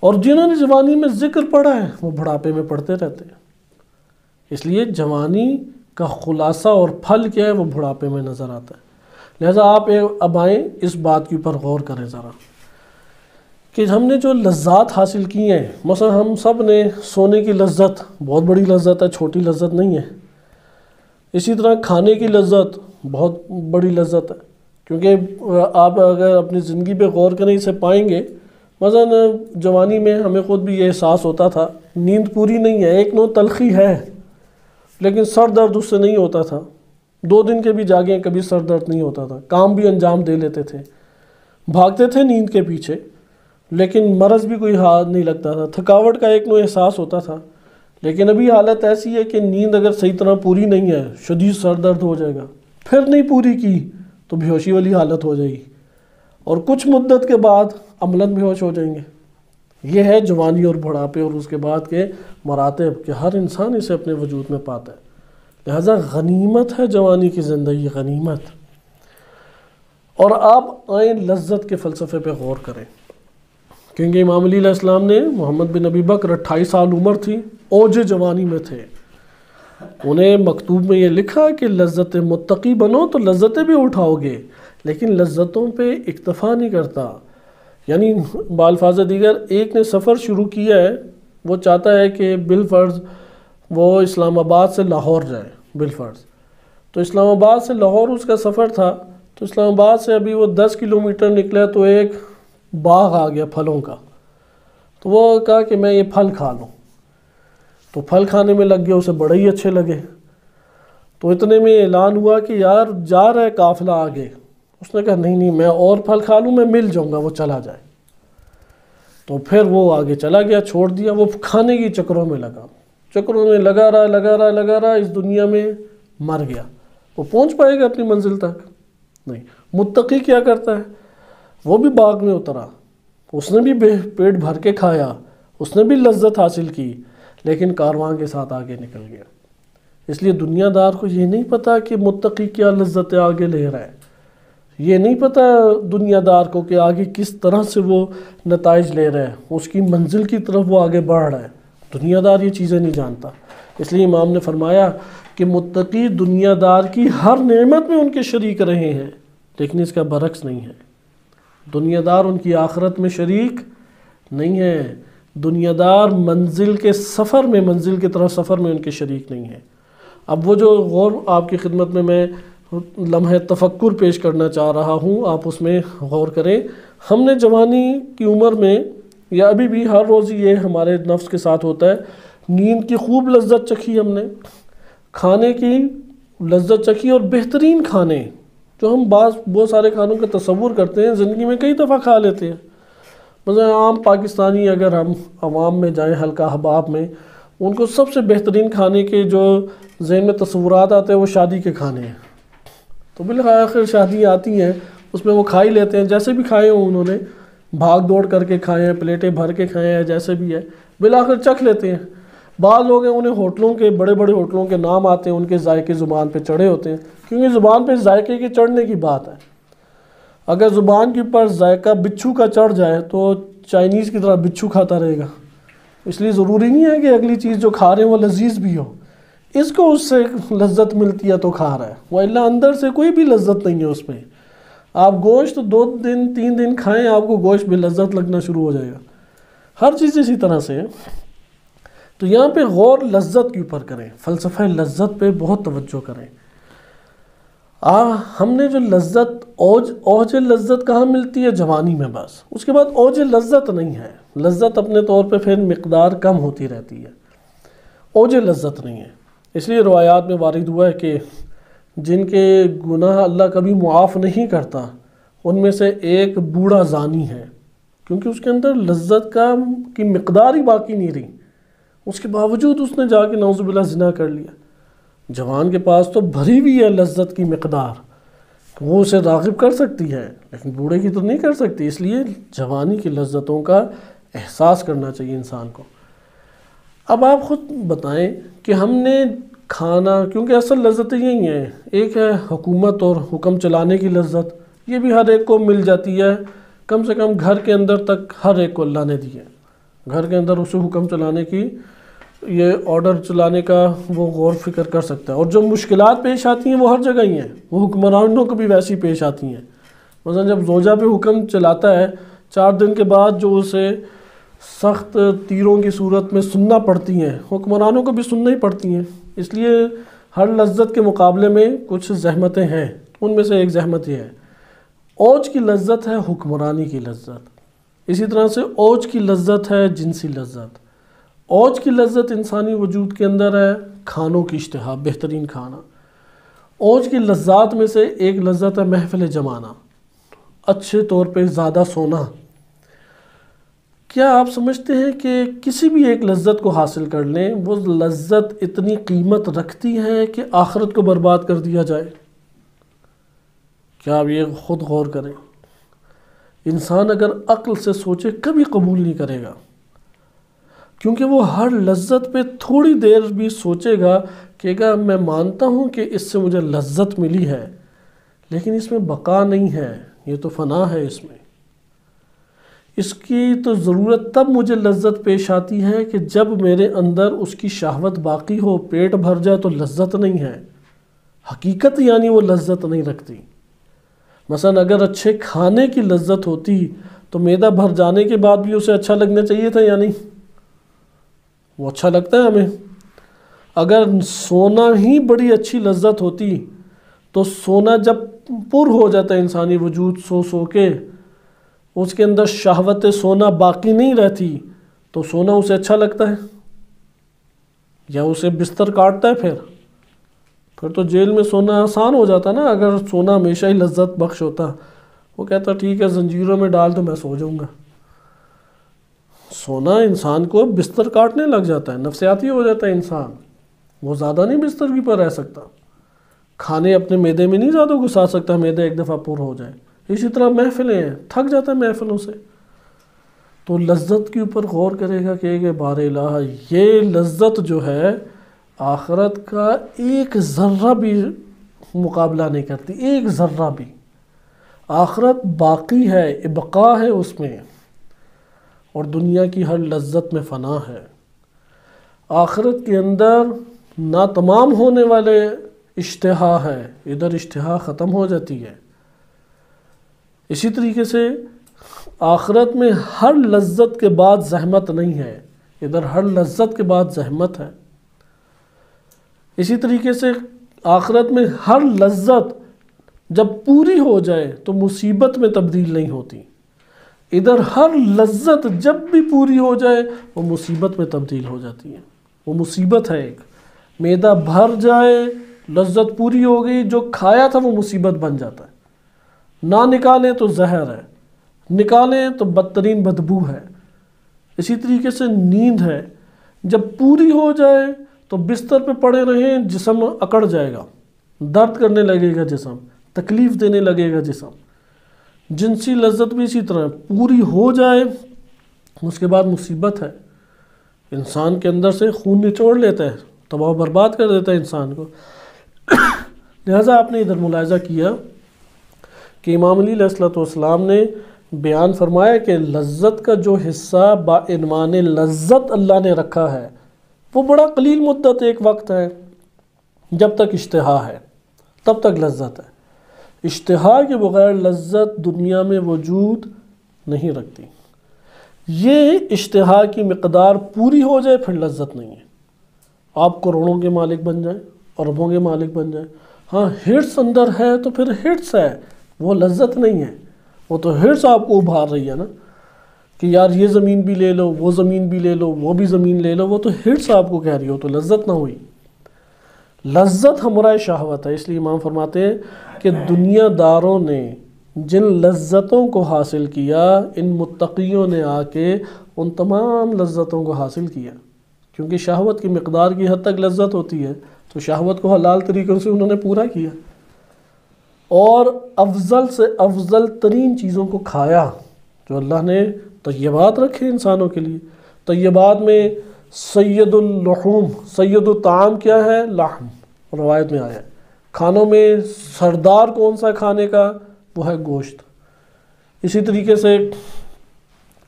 اور جنہوں نے جوانی میں ذکر پڑھا ہے وہ بڑھاپے میں پڑھتے رہتے ہیں۔ اس لیے جوانی کا خلاصہ اور پھل کیا ہے وہ بڑھاپے میں نظر آتا ہے۔ لہذا آپ اب آئیں اس بات کے اوپر غور کریں ذرا کہ ہم نے جو لذات حاصل کی ہیں، مثلا ہم سب نے سونے کی لذت، بہت بڑی لذت ہے، چھوٹی لذت نہیں ہے۔ اسی طرح کھانے کی لذت بہت بڑی لذت ہے، کیونکہ آپ اگر اپنی زندگی پہ غور کریں اسے پائیں گے۔ مثلا جوانی میں ہمیں خود بھی یہ احساس ہوتا تھا، نیند پوری نہیں ہے، ایک نوع تلخی ہے، لیکن سر درد اس سے نہیں ہوتا تھا، 2 دن کے بھی جاگیں کبھی سر درد نہیں ہوتا تھا، کام بھی انجام دے لیتے تھے، بھاگتے تھے نیند کے پیچھے، لیکن مرض بھی کوئی ہاتھ نہیں لگتا تھا، تھکاوٹ کا ایک نوع احساس ہوتا تھا۔ لیکن ابھی حالت ایسی ہے کہ نیند اگر صحیح طرح پوری نہیں ہے شدید سر درد ہو جائے گا، پھر نہیں پوری کی تو بے ہوشی والی حالت ہو جائے گی، اور کچھ مدت کے بعد عملاً بے ہوش ہو جائیں گے۔ یہ ہے جوانی اور بڑھاپے اور اس کے بعد کے مراتب کہ ہر انسان اسے اپنے وجود میں پاتا ہے۔ لہذا غنیمت ہے جوانی کی زندگی، غنیمت۔ اور آپ آئیں لذت کے فلسفے پہ غور کریں، کیونکہ امام علی علیہ السلام نے، محمد بن ابی بکر 28 سال عمر تھی، اوج جوانی میں تھے، انہیں مکتوب میں یہ لکھا کہ لذت متقی بنو تو لذتیں بھی اٹھاؤ گے، لیکن لذتوں پہ اکتفا نہیں کرتا۔ یعنی بالفاظ دیگر ایک نے سفر شروع کیا ہے، وہ چاہتا ہے کہ بالفرض وہ اسلام آباد سے لاہور جائے، بالفرض تو اسلام آباد سے لاہور اس کا سفر تھا، تو اسلام آباد سے ابھی وہ 10 کلومیٹر نکلا تو ایک باغ آ گیا پھلوں کا، تو وہ کہا کہ میں یہ پھل کھا لوں، تو پھل کھانے میں لگ گیا، اسے بڑے ہی اچھے لگے، تو اتنے میں اعلان ہوا کہ یار جا رہا ہے قافلہ آگے، اس نے کہا نہیں میں اور پھل کھا لوں، میں مل جاؤں گا، وہ چلا جائے، تو پھر وہ آگے چلا گیا، چھوڑ دیا، وہ کھانے کی چکروں میں لگا رہا، اس دنیا میں مر گیا۔ وہ پہنچ پائے گا اپنی منزل تک؟ نہیں۔ متقی کیا کرتا ہے؟ وہ بھی باغ میں اترا، اس نے بھی پیٹ بھر کے کھایا، اس نے بھی لذت حاصل کی، لیکن کارواں کے ساتھ آگے نکل گیا۔ اس لیے دنیا دار کو یہ نہیں پتا کہ متقی کیا لذتیں آگے لے رہا ہے، یہ نہیں پتا دنیا دار کو کہ آگے کس طرح سے وہ نتائج لے رہا ہے، اس کی منزل کی طرف وہ آگے بڑھ رہا ہے۔ دنیا دار یہ چیزیں نہیں جانتا، اس لیے امام نے فرمایا کہ متقی دنیا دار کی ہر نعمت میں ان کے شریک رہے ہیں، لیکن اس کا برعکس نہیں ہے۔ دنیا دار ان کی آخرت میں شریک نہیں ہے، دنیا دار منزل کے سفر میں، منزل کی طرف سفر میں ان کے شریک نہیں ہے۔ اب وہ جو غور آپ کی خدمت میں لمحہ تفکر پیش کرنا چاہ رہا ہوں، آپ اس میں غور کریں۔ ہم نے جوانی کی عمر میں یا ابھی بھی ہر روز یہ ہمارے نفس کے ساتھ ہوتا ہے، نیند کی خوب لذت چکھی، ہم نے کھانے کی لذت چکھی، اور بہترین کھانے جو ہم بہت سارے کھانوں کا تصور کرتے ہیں زندگی میں کئی دفعہ کھا لیتے ہیں۔ مثلا عام پاکستانی اگر ہم عوام میں جائیں، حلقہ احباب میں، ان کو سب سے بہترین کھانے کے جو ذہن میں تصورات آتے ہیں وہ شادی کے کھانے ہیں، تو بالآخر شادیاں آتی ہیں اس میں وہ کھا ہی لیتے ہیں، جیسے بھی کھائے ہوں انہوں نے، بھاگ دوڑ کر کے کھائے ہیں، پلیٹیں بھر کے کھائے ہیں، جیسے بھی ہے بالآخر چکھ لیتے ہیں۔ بعض لوگ ہیں انہیں ہوٹلوں کے، بڑے بڑے ہوٹلوں کے نام آتے ہیں، ان کے ذائقے زبان پہ چڑھے ہوتے ہیں، کیونکہ زبان پہ ذائقے کے چڑھنے کی بات ہے۔ اگر زبان کے اوپر ذائقہ بچھو کا چڑھ جائے تو چائنیز کی طرح بچھو کھاتا رہے گا۔ اس لیے ضروری نہیں ہے کہ اگلی چیز جو کھا رہے ہیں وہ لذیذ بھی ہو، اس کو اس سے لذت ملتی ہے تو کھا رہا ہے، وإلا اندر سے کوئی بھی لذت نہیں ہے اس میں۔ آپ گوشت 2 دن 3 دن کھائیں، آپ کو گوشت بے لذت لگنا شروع ہو جائے گا۔ ہر چیز اسی طرح سے ہے۔ تو یہاں پہ غور لذت کے اوپر کریں، فلسفہ لذت پہ بہت توجہ کریں۔ ہم نے جو لذت اوج لذت کہاں ملتی ہے؟ جوانی میں بس، اس کے بعد اوج لذت نہیں ہے۔ لذت اپنے طور پہ پھر مقدار کم ہوتی رہتی ہے، اوج لذت نہیں ہے۔ اس لیے روایات میں وارد ہوا ہے کہ جن کے گناہ اللہ کبھی معاف نہیں کرتا ان میں سے ایک بوڑھا زانی ہے، کیونکہ اس کے اندر لذت کی مقدار ہی باقی نہیں رہی، اس کے باوجود اس نے جا کے نعوذ باللہ زنا کر لیا۔ جوان کے پاس تو بھری ہوئی ہے لذت کی مقدار، وہ اسے راغب کر سکتی ہے، لیکن بوڑھے کی تو نہیں کر سکتی۔ اس لیے جوانی کی لذتوں کا احساس کرنا چاہیے انسان کو۔ اب آپ خود بتائیں کہ ہم نے کھانا، کیونکہ اصل لذتیں یہی ہیں، ایک ہے حکومت اور حکم چلانے کی لذت، یہ بھی ہر ایک کو مل جاتی ہے، کم سے کم گھر کے اندر تک ہر ایک کو اللہ نے دی ہے، گھر کے اندر اسے حکم چلانے کی، یہ آرڈر چلانے کا وہ غور فکر کر سکتا ہے۔ اور جو مشکلات پیش آتی ہیں وہ ہر جگہ ہی ہیں، وہ حکمرانوں کو بھی ویسی پیش آتی ہیں۔ مثلا جب زوجہ پہ حکم چلاتا ہے، 4 دن کے بعد جو اسے سخت تیروں کی صورت میں سننا پڑتی ہیں، حکمرانوں کو بھی سننا ہی پڑتی ہیں۔ اس لیے ہر لذت کے مقابلے میں کچھ زحمتیں ہیں، ان میں سے ایک زحمت یہ ہے۔ اوج کی لذت ہے حکمرانی کی لذت، اسی طرح سے اوج کی لذت ہے جنسی لذت۔ اوج کی لذت انسانی وجود کے اندر ہے کھانوں کی اشتہا، بہترین کھانا۔ اوج کی لذات میں سے ایک لذت ہے محفل جمانا، اچھے طور پہ زیادہ سونا۔ کیا آپ سمجھتے ہیں کہ کسی بھی ایک لذت کو حاصل کر لیں، وہ لذت اتنی قیمت رکھتی ہے کہ آخرت کو برباد کر دیا جائے؟ کیا آپ یہ خود غور کریں؟ انسان اگر عقل سے سوچے کبھی قبول نہیں کرے گا، کیونکہ وہ ہر لذت پہ تھوڑی دیر بھی سوچے گا کہ میں مانتا ہوں کہ اس سے مجھے لذت ملی ہے، لیکن اس میں بقا نہیں ہے، یہ تو فنا ہے، اس کی تو ضرورت تب مجھے لذت پیش آتی ہے کہ جب میرے اندر اس کی شہوت باقی ہو، پیٹ بھر جائے تو لذت نہیں ہے، حقیقت یعنی وہ لذت نہیں رکھتی۔ مثلا اگر اچھے کھانے کی لذت ہوتی تو معدہ بھر جانے کے بعد بھی اسے اچھا لگنا چاہیے تھا یا نہیں؟ وہ اچھا لگتا ہے ہمیں۔ اگر سونا ہی بڑی اچھی لذت ہوتی تو سونا جب پر ہو جاتا ہے انسانی وجود سو سو کے، اس کے اندر شہوت سونا باقی نہیں رہتی تو سونا اسے اچھا لگتا ہے یا اسے بستر کاٹتا ہے؟ پھر تو جیل میں سونا آسان ہو جاتا نا، اگر سونا ہمیشہ ہی لذت بخش ہوتا۔ وہ کہتا ٹھیک ہے زنجیروں میں ڈال تو میں سو جاؤں گا۔ سونا انسان کو بستر کاٹنے لگ جاتا ہے، نفسیاتی ہو جاتا ہے انسان، وہ زیادہ نہیں بستر کی پر رہ سکتا، کھانے اپنے معدے میں نہیں زیادہ گھسا سکتا، معدہ ایک دفعہ پر ہو جائے۔ اسی طرح محفلیں ہیں، تھک جاتا ہے محفلوں سے، تو لذت کے اوپر غور کرے گا کہ بار الہ یہ لذت جو ہے آخرت کا ایک ذرہ بھی مقابلہ نہیں کرتی، ایک ذرہ بھی۔ آخرت باقی ہے، ابقا ہے اس میں، اور دنیا کی ہر لذت میں فنا ہے۔ آخرت کے اندر نا تمام ہونے والے اشتہا ہے، ادھر اشتہا ختم ہو جاتی ہے۔ اسی طریقے سے آخرت میں ہر لذت کے بعد زحمت نہیں ہے، ادھر ہر لذت کے بعد زحمت ہے۔ اسی طریقے سے آخرت میں ہر لذت جب پوری ہو جائے تو مصیبت میں تبدیل نہیں ہوتی، ادھر ہر لذت جب بھی پوری ہو جائے وہ مصیبت میں تبدیل ہو جاتی ہے۔ وہ مصیبت ہے ایک، معدہ بھر جائے، لذت پوری ہو گئی، جو کھایا تھا وہ مصیبت بن جاتا ہے، نہ نکالیں تو زہر ہے، نکالیں تو بدترین بدبو ہے۔ اسی طریقے سے نیند ہے، جب پوری ہو جائے تو بستر پہ پڑے رہیں، جسم اکڑ جائے گا، درد کرنے لگے گا جسم، تکلیف دینے لگے گا جسم۔ جنسی لذت بھی اسی طرح پوری ہو جائے اس کے بعد مصیبت ہے، انسان کے اندر سے خون نچوڑ لیتا ہے، تباہ و برباد کر دیتا ہے انسان کو۔ لہٰذا آپ نے ادھر ملاحظہ کیا کہ امام علی علیہ السلام نے بیان فرمایا کہ لذت کا جو حصہ بعنوان لذت اللہ نے رکھا ہے وہ بڑا قلیل مدت ایک وقت ہے، جب تک اشتہا ہے تب تک لذت ہے۔ اشتہا کے بغیر لذت دنیا میں وجود نہیں رکھتی۔ یہ اشتہا کی مقدار پوری ہو جائے پھر لذت نہیں ہے۔ آپ کروڑوں کے مالک بن جائیں، اربوں کے مالک بن جائیں، ہاں ہرس اندر ہے تو پھر ہرس ہے، وہ لذت نہیں ہے، وہ تو ہرس آپ کو ابھار رہی ہے نا۔ کہ یار یہ زمین بھی لے لو، وہ زمین بھی لے لو، وہ بھی زمین لے لو، وہ تو ہرس آپ کو کہہ رہی ہو، تو لذت نہ ہوئی۔ لذت ہمراہ شہوت ہے، اس لیے امام فرماتے ہیں کہ دنیا داروں نے جن لذتوں کو حاصل کیا، ان متقیوں نے آ کے ان تمام لذتوں کو حاصل کیا، کیونکہ شہوت کی مقدار کی حد تک لذت ہوتی ہے، تو شہوت کو حلال طریقوں سے انہوں نے پورا کیا، اور افضل سے افضل ترین چیزوں کو کھایا جو اللہ نے طیبات رکھے انسانوں کے لیے۔ طیبات میں سید اللحوم، سید الطعام کیا ہے؟ لحم، روایت میں آیا ہے۔ کھانوں میں سردار کون سا کھانے کا؟ وہ ہے گوشت۔ اسی طریقے سے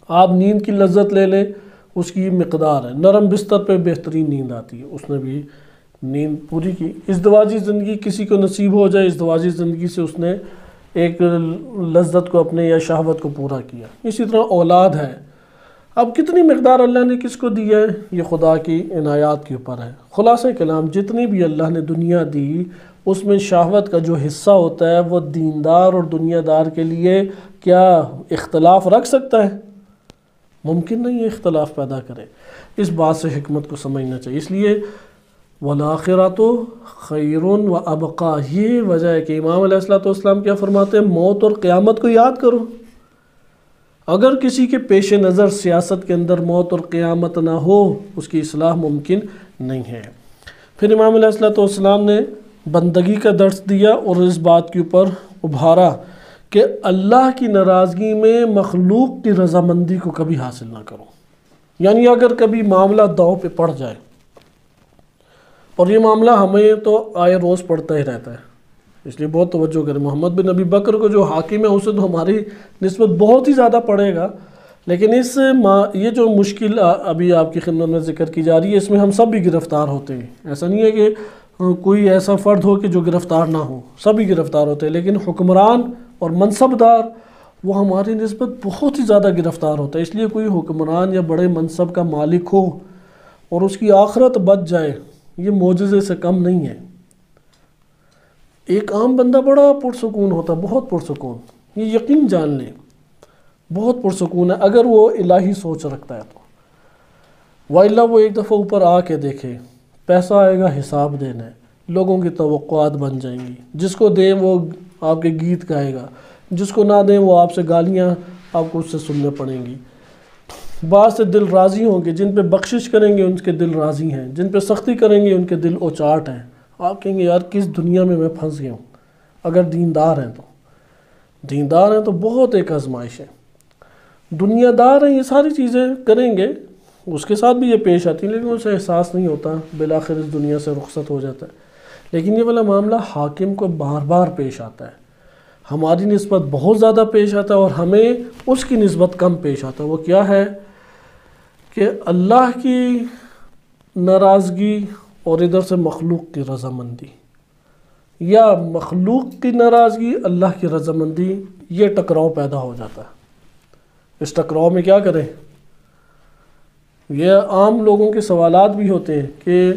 آپ نیند کی لذت لے لیں، اس کی مقدار ہے، نرم بستر پہ بہترین نیند آتی ہے، اس نے بھی نیند پوری کی۔ ازدواجی زندگی کسی کو نصیب ہو جائے، ازدواجی زندگی سے اس نے ایک لذت کو اپنے یا شہوت کو پورا کیا۔ اسی طرح اولاد ہے، اب کتنی مقدار اللہ نے کس کو دی ہے، یہ خدا کی عنایات کے اوپر ہے۔ خلاصہ کلام، جتنی بھی اللہ نے دنیا دی، اس میں شہوت کا جو حصہ ہوتا ہے وہ دیندار اور دنیا دار کے لیے کیا اختلاف رکھ سکتا ہے؟ ممکن نہیں ہے اختلاف پیدا کرے۔ اس بات سے حکمت کو سمجھنا چاہیے۔ اس لیے وَالْآخِرَةُ خَيْرٌ وَأَبْقَىٰ، یہ وجہ ہے کہ امام علیہ السلام کیا فرماتے ہیں؟ موت اور قیامت کو یاد کرو۔ اگر کسی کے پیش نظر سیاست کے اندر موت اور قیامت نہ ہو، اس کی اصلاح ممکن نہیں ہے۔ پھر امام علیہ السلام نے بندگی کا درس دیا اور اس بات کے اوپر ابھارا کہ اللہ کی ناراضگی میں مخلوق کی رضامندی کو کبھی حاصل نہ کرو۔ یعنی اگر کبھی معاملہ داؤ پہ پڑ جائے، اور یہ معاملہ ہمیں تو آئے روز پڑتا ہی رہتا ہے، اس لیے بہت توجہ کریں۔ محمد بن ابی بکر کو جو حاکم ہے اسے تو ہماری نسبت بہت ہی زیادہ پڑے گا، لیکن یہ جو مشکل ابھی آپ کی خدمت میں ذکر کی جا رہی ہے، اس میں ہم سب بھی گرفتار ہوتے ہیں۔ ایسا نہیں ہے کہ کوئی ایسا فرد ہو کہ جو گرفتار نہ ہو، سبھی گرفتار ہوتے ہیں، لیکن حکمران اور منصب دار وہ ہماری نسبت بہت ہی زیادہ گرفتار ہوتا ہے۔ اس لیے کوئی حکمران یا بڑے منصب کا مالک ہو اور اس کی آخرت بچ جائے، یہ معجزے سے کم نہیں ہے۔ ایک عام بندہ بڑا پرسکون ہوتا ہے، بہت پرسکون، یہ یقین جان لیں، بہت پرسکون ہے اگر وہ الہی سوچ رکھتا ہے تو۔ وَإِلَّا وہ ایک دفعہ اوپر آ کے دیکھے، پیسہ آئے گا، حساب دینا ہے، لوگوں کی توقعات بن جائیں گی، جس کو دیں وہ آپ کے گیت گائے گا، جس کو نہ دیں وہ آپ سے گالیاں آپ کو اس سے سننے پڑیں گی۔ بعض سے دل راضی ہوں گے، جن پہ بخشش کریں گے ان کے دل راضی ہیں، جن پہ سختی کریں گے ان کے دل اوچاٹ ہیں۔ آپ کہیں گے یار کس دنیا میں پھنس گیا ہوں۔ اگر دیندار ہیں تو بہت ایک آزمائش ہے۔ دنیا دار ہیں، یہ ساری چیزیں کریں گے، اس کے ساتھ بھی یہ پیش آتی ہے، لیکن اسے احساس نہیں ہوتا، بالآخر اس دنیا سے رخصت ہو جاتا ہے۔ لیکن یہ والا معاملہ حاکم کو بار بار پیش آتا ہے، ہماری نسبت بہت زیادہ پیش آتا ہے اور ہمیں اس کی نسبت کم پیش آتا ہے۔ وہ کیا ہے کہ اللہ کی ناراضگی اور ادھر سے مخلوق کی رضامندی، یا مخلوق کی ناراضگی اللہ کی رضامندی، یہ ٹکراؤ پیدا ہو جاتا ہے۔ اس ٹکراؤ میں کیا کریں؟ یہ عام لوگوں کے سوالات بھی ہوتے ہیں کہ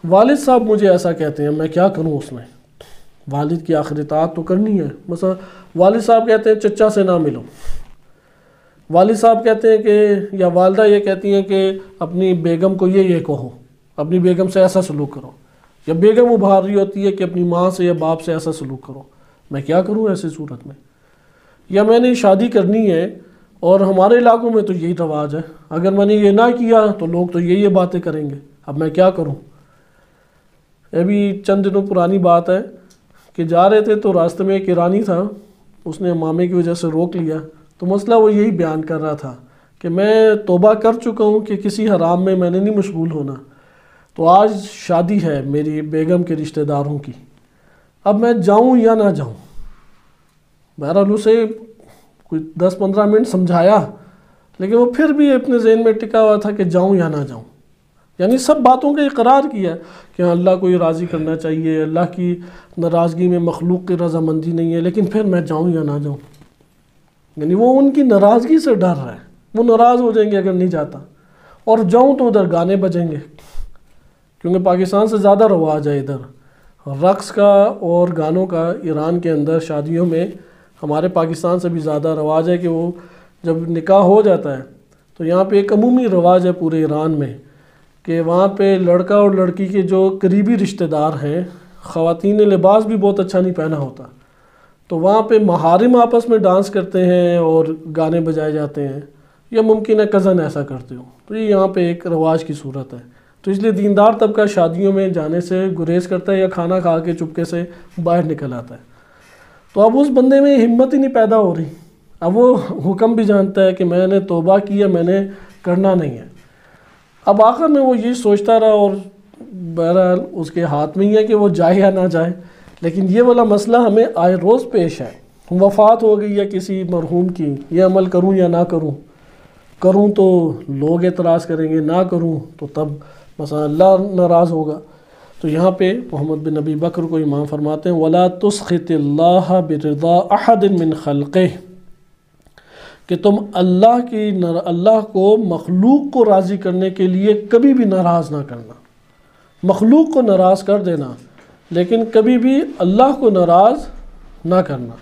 والد صاحب مجھے ایسا کہتے ہیں، میں کیا کروں اس میں؟ والد کی آخر اطاعت تو کرنی ہے۔ مثلا والد صاحب کہتے ہیں چچا سے نہ ملو، والد صاحب کہتے ہیں کہ یا والدہ یہ کہتی ہیں کہ اپنی بیگم کو یہ کہو، اپنی بیگم سے ایسا سلوک کرو، یا بیگم ابھار رہی ہوتی ہے کہ اپنی ماں سے یا باپ سے ایسا سلوک کرو، میں کیا کروں ایسی صورت میں؟ یا میں نے شادی کرنی ہے اور ہمارے علاقوں میں تو یہی رواج ہے، اگر میں نے یہ نہ کیا تو لوگ تو یہ باتیں کریں گے، اب میں کیا کروں؟ ابھی چند دنوں پرانی بات ہے کہ جا رہے تھے تو راستے میں ایک ایرانی تھا، اس نے مامے کی وجہ سے روک لیا، تو مسئلہ وہ یہی بیان کر رہا تھا کہ میں توبہ کر چکا ہوں کہ کسی حرام میں نے نہیں مشغول ہونا، تو آج شادی ہے میری بیگم کے رشتہ داروں کی، اب میں جاؤں یا نہ جاؤں؟ بہرحال اسے کوئی 10-15 منٹ سمجھایا، لیکن وہ پھر بھی اپنے ذہن میں ٹکا ہوا تھا کہ جاؤں یا نہ جاؤں۔ یعنی سب باتوں کا اقرار کیا کہ اللہ کو یہ راضی کرنا چاہیے، اللہ کی ناراضگی میں مخلوق کی رضامندی نہیں ہے، لیکن پھر میں جاؤں یا نہ جاؤں؟ یعنی وہ ان کی ناراضگی سے ڈر رہا ہے، وہ ناراض ہو جائیں گے اگر نہیں جاتا، اور جاؤں تو ادھر گانے بجیں گے، کیونکہ پاکستان سے زیادہ رواج ہے ادھر رقص کا اور گانوں کا۔ ایران کے اندر شادیوں میں ہمارے پاکستان سے بھی زیادہ رواج ہے کہ وہ جب نکاح ہو جاتا ہے تو یہاں پہ ایک عمومی رواج ہے پورے ایران میں کہ وہاں پہ لڑکا اور لڑکی کے جو قریبی رشتہ دار ہیں، خواتین نے لباس بھی بہت اچھا نہیں پہنا ہوتا، تو وہاں پہ محارم آپس میں ڈانس کرتے ہیں اور گانے بجائے جاتے ہیں، یا ممکن ہے کزن ایسا کرتے ہو، تو یہ یہاں پہ ایک رواج کی صورت ہے۔ تو اس لیے دیندار طبقہ شادیوں میں جانے سے گریز کرتا ہے یا کھانا کھا کے چپکے سے باہر نکل آتا ہے۔ تو اب اس بندے میں ہمت ہی نہیں پیدا ہو رہی، اب وہ حکم بھی جانتا ہے کہ میں نے توبہ کی ہے، میں نے کرنا نہیں ہے۔ اب آخر میں وہ یہ سوچتا رہا، اور بہرحال اس کے ہاتھ میں ہی ہے کہ وہ جائے یا نہ جائے، لیکن یہ والا مسئلہ ہمیں آئے روز پیش ہے۔ وفات ہو گئی ہے کسی مرحوم کی، یہ عمل کروں یا نہ کروں، کروں تو لوگ اعتراض کریں گے، نہ کروں تو تب مثلا اللہ ناراض ہوگا۔ تو یہاں پہ محمد بن ابی بکر کو امام فرماتے ہیں وَلَا تُسْخِطِ اللَّهَ بِرِضَا أَحَدٍ مِّن خَلْقِهِ، کہ تم اللہ کو مخلوق کو راضی کرنے کے لیے کبھی بھی ناراض نہ کرنا، مخلوق کو ناراض کر دینا لیکن کبھی بھی اللہ کو ناراض نہ کرنا۔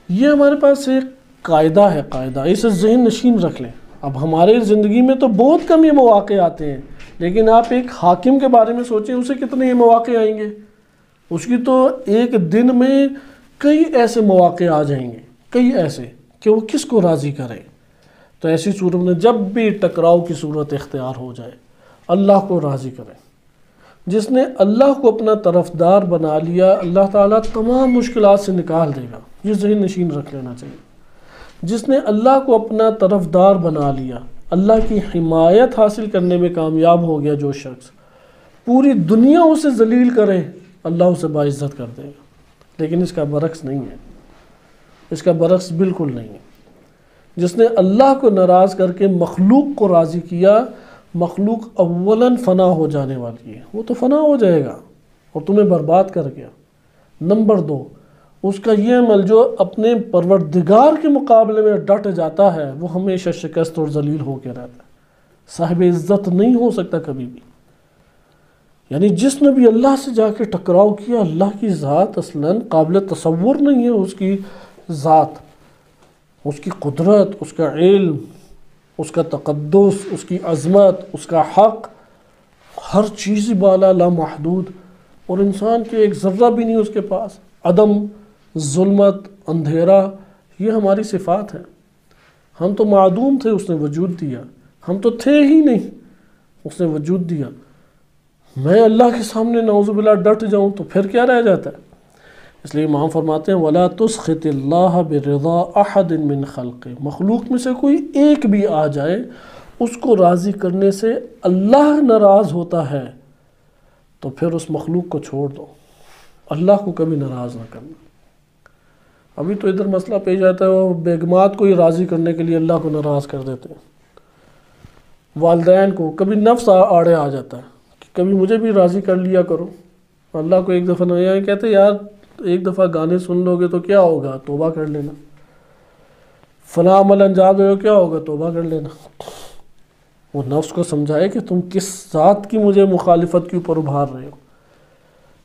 یہ ہمارے پاس ایک قاعدہ ہے، قاعدہ اسے ذہن نشین رکھ لیں۔ اب ہمارے زندگی میں تو بہت کم یہ مواقع آتے ہیں، لیکن آپ ایک حاکم کے بارے میں سوچیں، اسے کتنے یہ مواقع آئیں گے، اس کی تو ایک دن میں کئی ایسے مواقع آ جائیں گے، کئی ایسے کہ وہ کس کو راضی کرے۔ تو ایسی صورت میں جب بھی ٹکراؤ کی صورت اختیار ہو جائے، اللہ کو راضی کرے۔ جس نے اللہ کو اپنا طرفدار بنا لیا، اللہ تعالیٰ تمام مشکلات سے نکال دے گا، یہ ذہن نشین رکھ لینا چاہیے۔ جس نے اللہ کو اپنا طرفدار بنا لیا، اللہ کی حمایت حاصل کرنے میں کامیاب ہو گیا، جو شخص پوری دنیا اسے ذلیل کرے اللہ اسے باعزت کر دے گا۔ لیکن اس کا برعکس نہیں ہے، اس کا برعکس بالکل نہیں ہے۔ جس نے اللہ کو ناراض کر کے مخلوق کو راضی کیا، مخلوق اولاً فنا ہو جانے والی ہے، وہ تو فنا ہو جائے گا اور تمہیں برباد کر گیا۔ نمبر 2، اس کا یہ عمل جو اپنے پروردگار کے مقابلے میں ڈٹ جاتا ہے، وہ ہمیشہ شکست اور ذلیل ہو کے رہتا ہے، صاحب عزت نہیں ہو سکتا کبھی بھی۔ یعنی جس نے بھی اللہ سے جا کے ٹکراؤ کیا، اللہ کی ذات اصلاً قابل تصور نہیں ہے، اس کی ذات، اس کی قدرت، اس کا علم، اس کا تقدس، اس کی عظمت، اس کا حق، ہر چیز بالا لامحدود، اور انسان کے ایک ذرہ بھی نہیں اس کے پاس، عدم، ظلمت، اندھیرا، یہ ہماری صفات ہیں۔ ہم تو معدوم تھے، اس نے وجود دیا، ہم تو تھے ہی نہیں، اس نے وجود دیا۔ میں اللہ کے سامنے نعوذ باللہ ڈٹ جاؤں تو پھر کیا رہ جاتا ہے؟ اس لیے امام فرماتے ہیں وَلَا تُسْخِطِ اللَّهَ بِرِضَا أَحَدٍ مِّن خَلْقِهِ، مخلوق میں سے کوئی ایک بھی آ جائے، اس کو راضی کرنے سے اللہ ناراض ہوتا ہے، تو پھر اس مخلوق کو چھوڑ دو، اللہ کو کبھی ناراض نہ کرنا۔ ابھی تو ادھر مسئلہ پیش آتا ہے، وہ بیگمات کو ہی راضی کرنے کے لیے اللہ کو ناراض کر دیتے ہیں، والدین کو، کبھی نفس آڑے آ جاتا ہے کہ کبھی مجھے بھی راضی کر لیا کرو۔ اللہ کو ایک دفعہ نہیں کہتے یار ایک دفعہ گانے سن لو گے تو کیا ہوگا، توبہ کر لینا، فلاں عمل انجام دو کیا ہوگا، توبہ کر لینا۔ وہ نفس کو سمجھائے کہ تم کس ذات کی مجھے مخالفت کے اوپر ابھار رہے ہو۔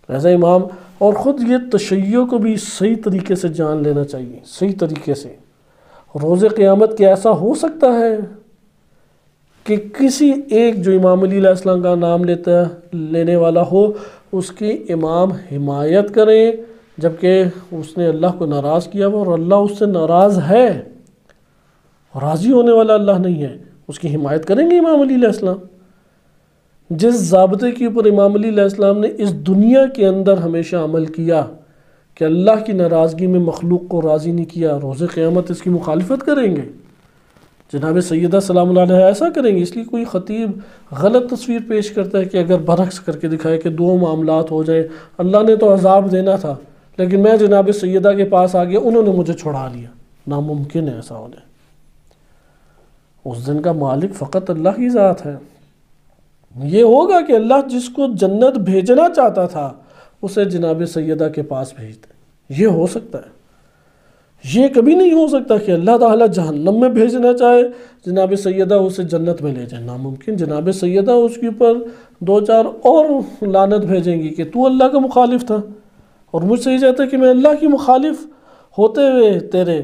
ایسا امام، اور خود یہ تشیع کو بھی صحیح طریقے سے جان لینا چاہیے، صحیح طریقے سے۔ روز قیامت کیا ایسا ہو سکتا ہے کہ کسی ایک جو امام علی علیہ السلام کا نام لینے والا ہو، اس کی امام حمایت کریں جبکہ اس نے اللہ کو ناراض کیا ہوا، اور اللہ اس سے ناراض ہے، راضی ہونے والا اللہ نہیں ہے، اس کی حمایت کریں گے امام علی علیہ السلام؟ جس ضابطے کے اوپر امام علی علیہ السلام نے اس دنیا کے اندر ہمیشہ عمل کیا کہ اللہ کی ناراضگی میں مخلوق کو راضی نہیں کیا، روز قیامت اس کی مخالفت کریں گے؟ جناب سیدہ سلام اللہ علیہ ایسا کریں گے؟ اس لیے کوئی خطیب غلط تصویر پیش کرتا ہے کہ اگر برعکس کر کے دکھائے کہ دو معاملات ہو جائیں، اللہ نے تو عذاب دینا تھا لیکن میں جناب سیدہ کے پاس آ گیا، انہوں نے مجھے چھڑا لیا، ناممکن ہے ایسا ہو جائے۔ اس دن کا مالک فقط اللہ کی ذات ہے۔ یہ ہوگا کہ اللہ جس کو جنت بھیجنا چاہتا تھا اسے جناب سیدہ کے پاس بھیج دے، یہ ہو سکتا ہے۔ یہ کبھی نہیں ہو سکتا کہ اللہ تعالیٰ جہنم میں بھیجنا چاہے، جناب سیدہ اسے جنت میں لے جائے، ناممکن۔ جناب سیدہ اس کے اوپر 2-4 اور لعنت بھیجیں گی کہ تو اللہ کا مخالف تھا، اور مجھ سے یہ چاہتا ہے کہ میں اللہ کی مخالف ہوتے ہوئے تیرے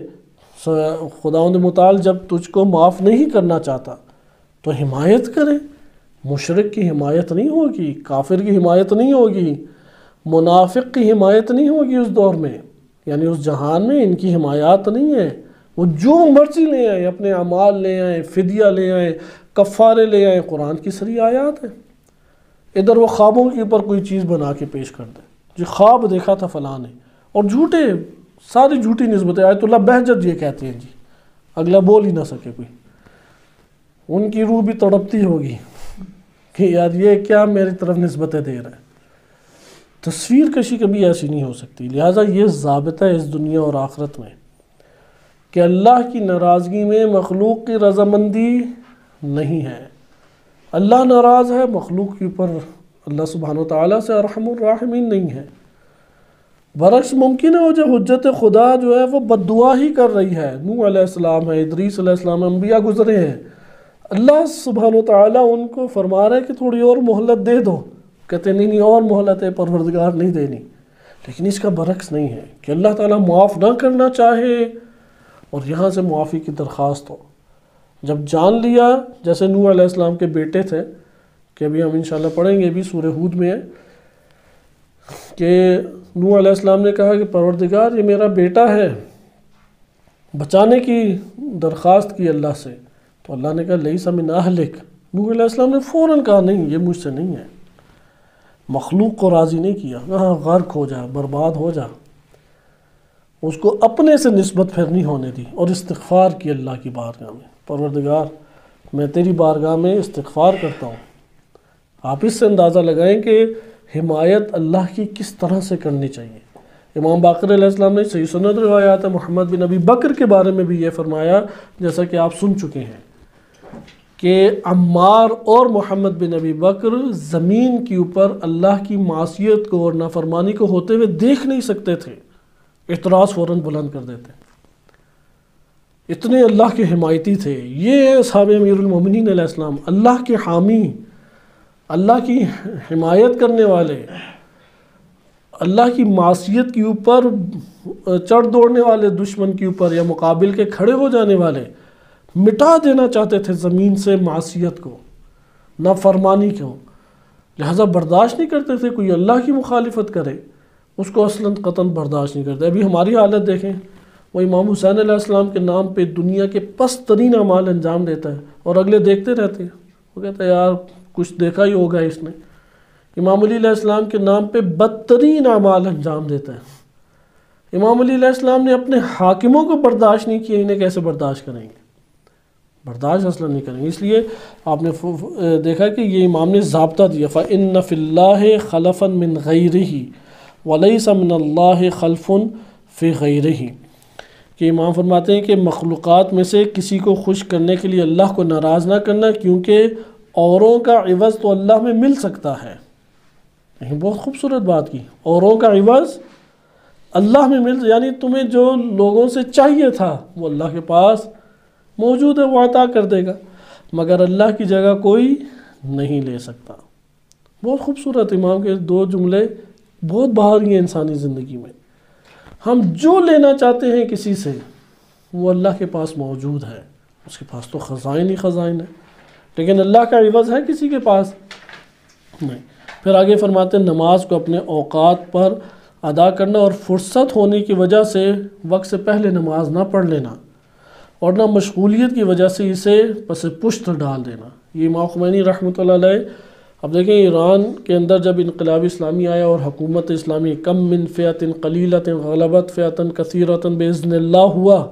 خداوند متعال جب تجھ کو معاف نہیں کرنا چاہتا تو حمایت کرے. مشرک کی حمایت نہیں ہوگی، کافر کی حمایت نہیں ہوگی، منافق کی حمایت نہیں ہوگی اس دور میں، یعنی اس جہان میں ان کی حمایات نہیں ہے. وہ جو مرضی لے آئیں، اپنے اعمال لے آئیں، فدیہ لے آئیں، کفارے لے آئیں، قرآن کی صریح آیات ہیں. ادھر وہ خوابوں کے اوپر کوئی چیز بنا کے پیش کر دے، جو خواب دیکھا تھا فلاں نے، اور جھوٹے، ساری جھوٹی نسبتیں. آیت اللہ بہجت یہ کہتے ہیں جی، اگلا بول ہی نہ سکے کوئی. ان کی روح بھی تڑپتی ہوگی کہ یار یہ کیا میری طرف نسبتیں دے رہا ہے. تصویر کشی کبھی ایسی نہیں ہو سکتی. لہٰذا یہ ضابطہ ہے اس دنیا اور آخرت میں کہ اللہ کی ناراضگی میں مخلوق کی رضامندی نہیں ہے. اللہ ناراض ہے، مخلوق کے اوپر اللہ سبحانہ وتعالیٰ سے ارحم الراحمین نہیں ہے. برعکس ممکن ہے وہ جو حجت خدا جو ہے وہ بد دعا ہی کر رہی ہے. نوح علیہ السلام ہے، ادریس علیہ السلام، انبیاء گزرے ہیں. اللہ سبحانہ وتعالیٰ ان کو فرما رہا ہے کہ تھوڑی اور مہلت دے دو. کہتے نہیں اور مہلت ہے پروردگار نہیں دینی. لیکن اس کا برعکس نہیں ہے کہ اللہ تعالیٰ معاف نہ کرنا چاہے اور یہاں سے معافی کی درخواست ہو. جب جان لیا، جیسے نوح علیہ السلام کے بیٹے تھے، کہ ابھی ہم انشاءاللہ پڑھیں گے، بھی سورہ ہود میں ہے کہ نوح علیہ السلام نے کہا کہ پروردگار یہ میرا بیٹا ہے، بچانے کی درخواست کی اللہ سے. تو اللہ نے کہا لیس من اہلک. نوح علیہ السلام نے فوراً کہا نہیں، یہ مجھ سے نہیں ہے. مخلوق کو راضی نہیں کیا، ہاں غرق ہو جا، برباد ہو جا. اس کو اپنے سے نسبت پھر نہیں ہونے دی اور استغفار کی اللہ کی بارگاہ میں. پروردگار میں تیری بارگاہ میں استغفار کرتا ہوں. آپ اس سے اندازہ لگائیں کہ حمایت اللہ کی کس طرح سے کرنی چاہیے. امام باقر علیہ السلام نے صحیح سند روایات محمد بن ابی بکر کے بارے میں بھی یہ فرمایا، جیسا کہ آپ سن چکے ہیں، کہ عمار اور محمد بن ابی بکر زمین کے اوپر اللہ کی معصیت کو اور نافرمانی کو ہوتے ہوئے دیکھ نہیں سکتے تھے. اعتراض فوراً بلند کر دیتے. اتنے اللہ کے حمایتی تھے. یہ اصحاب امیر المومنین علیہ السلام، اللہ کے حامی، اللہ کی حمایت کرنے والے، اللہ کی معصیت کے اوپر چڑھ دوڑنے والے دشمن کے اوپر یا مقابل کے کھڑے ہو جانے والے. مٹا دینا چاہتے تھے زمین سے معصیت کو، نافرمانی کو. لہذا برداشت نہیں کرتے تھے کوئی اللہ کی مخالفت کرے، اس کو اصلاً قطعاً برداشت نہیں کرتے. ابھی ہماری حالت دیکھیں، وہ امام حسین علیہ السلام کے نام پہ دنیا کے پست ترین اعمال انجام دیتا ہے اور اگلے دیکھتے رہتے ہیں. وہ کہتا ہے یار کچھ دیکھا ہی ہوگا اس نے. امام علی علیہ السلام کے نام پہ بدترین اعمال انجام دیتا ہے. امام علی علیہ السلام نے اپنے حاکموں کو برداشت نہیں کیا، انہیں کیسے برداشت کریں گے؟ برداشت اصلاً نہیں کریں گے. اس لیے آپ نے دیکھا کہ یہ امام نے ضابطہ دیا، فَإِنَّ فِي اللَّهِ خَلَفًا مِّن غَيْرِهِ وَلَيْسَ مِنَ اللَّهِ خَلْفٌ فِي غَيْرِهِ. کہ امام فرماتے ہیں کہ مخلوقات میں سے کسی کو خوش کرنے کے لیے اللہ کو ناراض نہ کرنا، کیونکہ اوروں کا عوض تو اللہ میں مل سکتا ہے. بہت خوبصورت بات کی، اوروں کا عوض اللہ میں یعنی تمہیں جو لوگوں سے چاہیے تھا وہ اللہ کے پاس موجود ہے، وہ عطا کر دے گا، مگر اللہ کی جگہ کوئی نہیں لے سکتا. بہت خوبصورت امام کے دو جملے بہت بہار ہیں انسانی زندگی میں. ہم جو لینا چاہتے ہیں کسی سے وہ اللہ کے پاس موجود ہے، اس کے پاس تو خزائن ہی خزائن ہے، لیکن اللہ کا عوض ہے کسی کے پاس نہیں. پھر آگے فرماتے ہیں نماز کو اپنے اوقات پر ادا کرنا اور فرصت ہونے کی وجہ سے وقت سے پہلے نماز نہ پڑھ لینا اور نہ مشغولیت کی وجہ سے اسے پس پشت ڈال دینا. یہ امام خمینی رحمۃ اللہ علیہ. اب دیکھیں ایران کے اندر جب انقلاب اسلامی آیا اور حکومت اسلامی کم من فئۃ قلیلۃ غلبت فئۃ کثیرۃ باذن اللہ ہوا،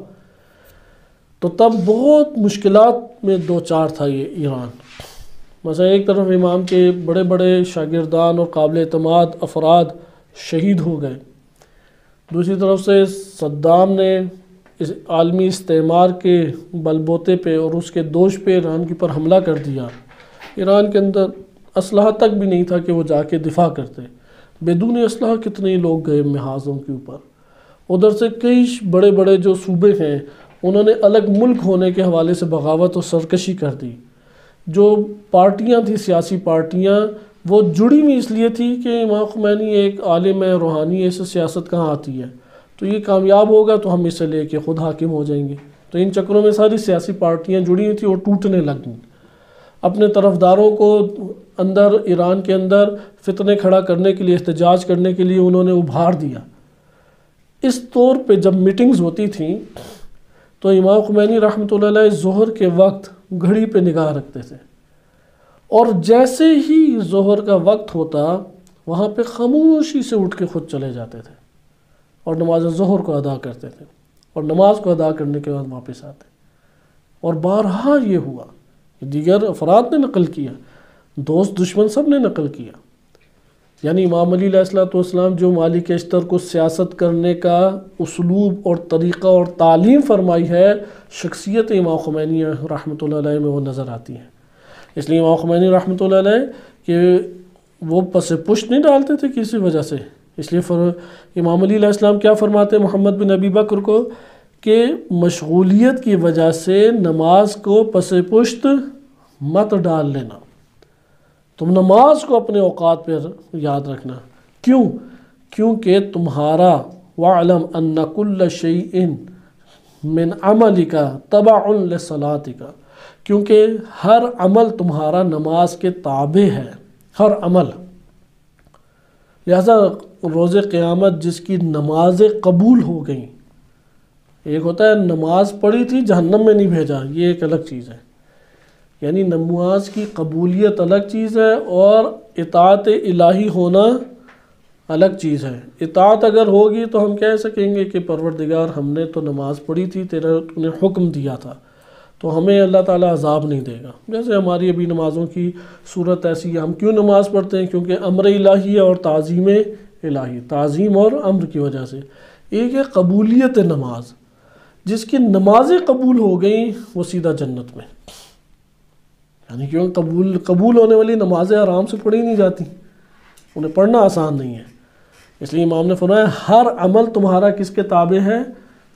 تو تب بہت مشکلات میں دو چار تھا یہ ایران. مثلا ایک طرف امام کے بڑے بڑے شاگردان اور قابل اعتماد افراد شہید ہو گئے، دوسری طرف سے صدام نے اس عالمی استعمار کے بل بوتے پہ اور اس کے دوش پہ ایران کے پر حملہ کر دیا. ایران کے اندر اسلحہ تک بھی نہیں تھا کہ وہ جا کے دفاع کرتے. بیدون اسلحہ کتنے لوگ گئے محاذوں کے اوپر. ادھر سے کئی بڑے بڑے جو صوبے ہیں انہوں نے الگ ملک ہونے کے حوالے سے بغاوت اور سرکشی کر دی. جو پارٹیاں تھیں سیاسی پارٹیاں وہ جڑی ہوئی اس لیے تھی کہ امام خمینی ایک عالم ہے، روحانی ہے، اس سے سیاست کہاں آتی ہے. تو یہ کامیاب ہوگا تو ہم اسے لے کے خود حاکم ہو جائیں گے۔ تو ان چکروں میں ساری سیاسی پارٹیاں جڑی ہوئی تھیں اور ٹوٹنے لگیں، اپنے طرفداروں کو اندر ایران کے اندر فتنے کھڑا کرنے کے لیے، احتجاج کرنے کے لیے انہوں نے ابھار دیا۔ اس طور پہ جب میٹنگز ہوتی تھیں تو امام خمینی رحمۃ اللہ علیہ ظہر کے وقت گھڑی پہ نگاہ رکھتے تھے، اور جیسے ہی ظہر کا وقت ہوتا وہاں پہ خاموشی سے اٹھ کے خود چلے جاتے تھے اور نماز ظہر کو ادا کرتے تھے، اور نماز کو ادا کرنے کے بعد واپس آتے۔ اور بارہا یہ ہوا، دیگر افراد نے نقل کیا، دوست دشمن سب نے نقل کیا۔ یعنی امام علی علیہ السلام جو مالک اشتر کو سیاست کرنے کا اسلوب اور طریقہ اور تعلیم فرمائی ہے، شخصیت امام خمینی رحمۃ اللہ علیہ میں وہ نظر آتی ہے۔ اس لیے امام خمینی رحمۃ اللہ علیہ کہ وہ پس پشت نہیں ڈالتے تھے کسی وجہ سے۔ اس لیے امام علی علیہ السلام کیا فرماتے ہیں محمد بن ابی بکر کو کہ مشغولیت کی وجہ سے نماز کو پس پشت مت ڈال لینا، تم نماز کو اپنے اوقات پر یاد رکھنا۔ کیوں؟ کیونکہ تمہارا وَعْلَمْ أَنَّ كُلَّ شَيْءٍ مِّنْ عَمَلِكَ تَبَعٌ لِصَلَاتِكَ، کیونکہ ہر عمل تمہارا نماز کے تابع ہے، ہر عمل۔ لہذا روز قیامت جس کی نمازیں قبول ہو گئیں، ایک ہوتا ہے نماز پڑھی تھی جہنم میں نہیں بھیجا، یہ ایک الگ چیز ہے، یعنی نماز کی قبولیت الگ چیز ہے اور اطاعت الہی ہونا الگ چیز ہے۔ اطاعت اگر ہوگی تو ہم کہہ سکیں گے کہ پروردگار ہم نے تو نماز پڑھی تھی، تو نے حکم دیا تھا، تو ہمیں اللہ تعالیٰ عذاب نہیں دے گا۔ جیسے ہماری ابھی نمازوں کی صورت ایسی ہے، ہم کیوں نماز پڑھتے ہیں؟ کیونکہ امر الہی ہے اور تعظیم الہی، تعظیم اور امر کی وجہ سے۔ ایک ہے قبولیت نماز، جس کی نمازیں قبول ہو گئیں وہ سیدھا جنت میں، یعنی کیوں قبول ہونے والی نمازیں آرام سے پڑھی نہیں جاتی، انہیں پڑھنا آسان نہیں ہے۔ اس لیے امام نے فرمایا ہر عمل تمہارا کس کے تابع ہے؟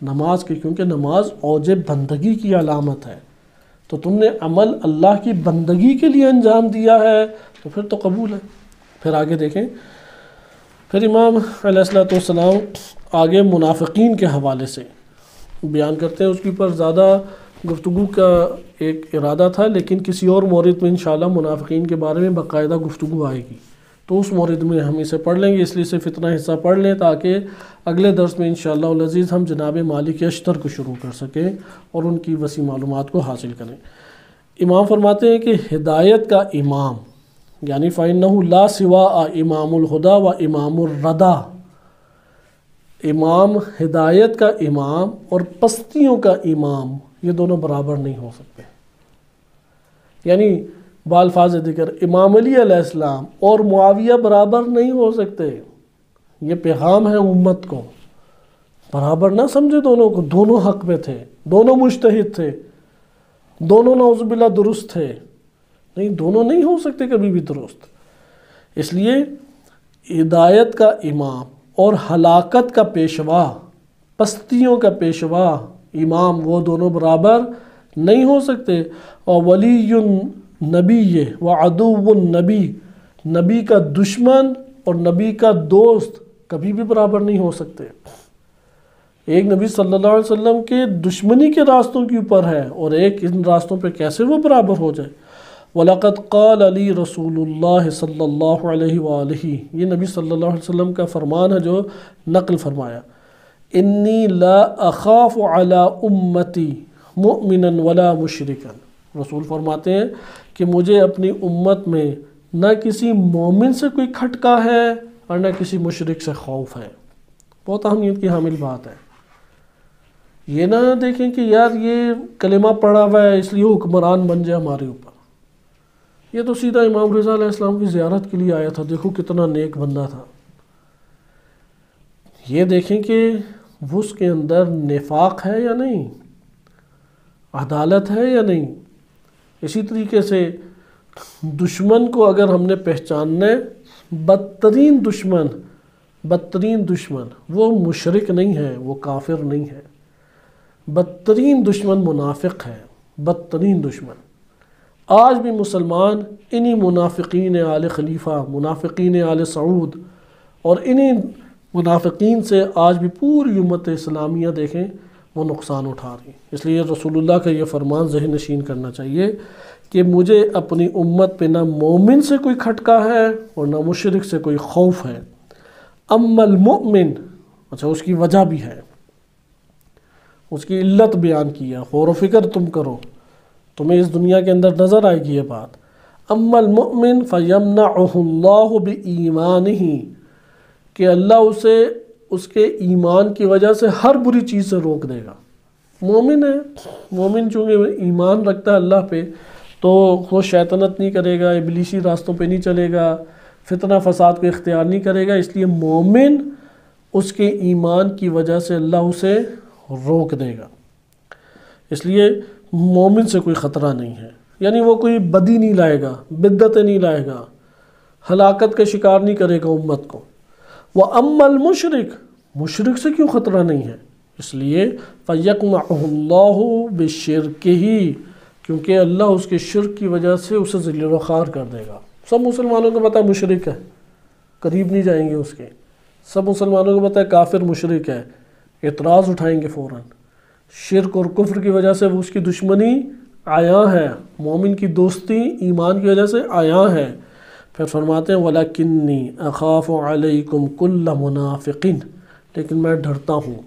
نماز کے، کیونکہ نماز اوج بندگی کی علامت ہے، تو تم نے عمل اللہ کی بندگی کے لیے انجام دیا ہے تو پھر تو قبول ہے۔ پھر آگے دیکھیں، پھر امام علیہ السلام آگے منافقین کے حوالے سے بیان کرتے ہیں۔ اس کے اوپر زیادہ گفتگو کا ایک ارادہ تھا، لیکن کسی اور مورد میں انشاءاللہ منافقین کے بارے میں باقاعدہ گفتگو آئے گی، تو اس مورد میں ہم اسے پڑھ لیں گے، اس لیے صرف اتنا حصہ پڑھ لیں تاکہ اگلے درس میں انشاءاللہ العزیز ہم جناب مالک اشتر کو شروع کر سکیں اور ان کی وسیع معلومات کو حاصل کریں۔ امام فرماتے ہیں کہ ہدایت کا امام، یعنی فَإِنَّهُ لَا سِوَاءَ امام الہدا و امام الردہ، امام ہدایت کا امام اور پستیوں کا امام یہ دونوں برابر نہیں ہو سکتے۔ یعنی بالفاظ دیگر امام علی علیہ السلام اور معاویہ برابر نہیں ہو سکتے، یہ پیغام ہے امت کو، برابر نہ سمجھے دونوں کو، دونوں حق میں تھے، دونوں مجتہد تھے، دونوں نعوذ باللہ درست تھے، نہیں، دونوں نہیں ہو سکتے کبھی بھی درست۔ اس لیے ہدایت کا امام اور ہلاکت کا پیشوا، پستیوں کا پیشوا امام، وہ دونوں برابر نہیں ہو سکتے۔ اور ولی النبی و عدو النبی، نبی کا دشمن اور نبی کا دوست کبھی بھی برابر نہیں ہو سکتے۔ ایک نبی صلی اللہ علیہ وسلم کے دشمنی کے راستوں کے اوپر ہے اور ایک ان راستوں پہ کیسے وہ برابر ہو جائے۔ وَلَقَدْ قَالَ لِي رَسُولُ اللَّهِ صلی اللہ علیہ وآلہ، یہ نبی صلی اللہ علیہ وسلم کا فرمان ہے جو نقل فرمایا، انی لا اخاف علی امتی مؤمنا ولا مشرکا، رسول فرماتے ہیں کہ مجھے اپنی امت میں نہ کسی مومن سے کوئی کھٹکا ہے اور نہ کسی مشرک سے خوف ہے۔ بہت اہمیت کی حامل بات ہے۔ یہ نہ دیکھیں کہ یار یہ کلمہ پڑھا ہوا ہے اس لیے حکمران بن جائے ہمارے اوپر، یہ تو سیدھا امام رضا علیہ السلام کی زیارت کے لیے آیا تھا، دیکھو کتنا نیک بندہ تھا۔ یہ دیکھیں کہ وہ اس کے اندر نفاق ہے یا نہیں، عدالت ہے یا نہیں۔ اسی طریقے سے دشمن کو اگر ہم نے پہچاننا ہے، بدترین دشمن وہ مشرک نہیں ہے، وہ کافر نہیں ہے، بدترین دشمن منافق ہے، بدترین دشمن۔ آج بھی مسلمان انہی منافقین آل خلیفہ، منافقین آل سعود اور انہی منافقین سے آج بھی پوری امت اسلامیہ دیکھیں وہ نقصان اٹھا رہی ہے۔ اس لیے رسول اللہ کا یہ فرمان ذہن نشین کرنا چاہیے کہ مجھے اپنی امت پہ نہ مومن سے کوئی کھٹکا ہے اور نہ مشرک سے کوئی خوف ہے۔ اما المؤمن، اچھا اس کی وجہ بھی ہے، اس کی علت بیان کیا، غور و فکر تم کرو، تمہیں اس دنیا کے اندر نظر آئے گی یہ بات۔ اما المؤمن فیمنعہ اللہ بایمانہ، کہ اللہ اسے اس کے ایمان کی وجہ سے ہر بری چیز سے روک دے گا۔ مومن ہے، مومن چونکہ ایمان رکھتا ہے اللہ پہ تو وہ شیطنت نہیں کرے گا، ابلیسی راستوں پہ نہیں چلے گا، فتنہ فساد کو اختیار نہیں کرے گا، اس لیے مومن اس کے ایمان کی وجہ سے اللہ اسے روک دے گا۔ اس لیے مومن سے کوئی خطرہ نہیں ہے، یعنی وہ کوئی بدی نہیں لائے گا، بدعتیں نہیں لائے گا، ہلاکت کا شکار نہیں کرے گا امت کو۔ وَأَمَّا الْمُشْرِكُ، مشرک سے کیوں خطرہ نہیں ہے؟ اس لیے فَيَقْمَعُهُ اللَّهُ بِشِرْكِهِ، کیونکہ اللہ اس کے شرک کی وجہ سے اسے ذلیل و خوار کر دے گا۔ سب مسلمانوں کو پتہ ہے مشرک ہے، قریب نہیں جائیں گے اس کے، سب مسلمانوں کو پتہ ہے کافر مشرک ہے، اعتراض اٹھائیں گے فوراً۔ شرک اور کفر کی وجہ سے وہ اس کی دشمنی عیاں ہے، مومن کی دوستی ایمان کی وجہ سے عیاں ہے۔ پھر فرماتے ہیں وَلَكِنِّي أَخَافُ عَلَيْكُمْ كُلَّ مُنَافِقٍ، لیکن میں ڈرتا ہوں۔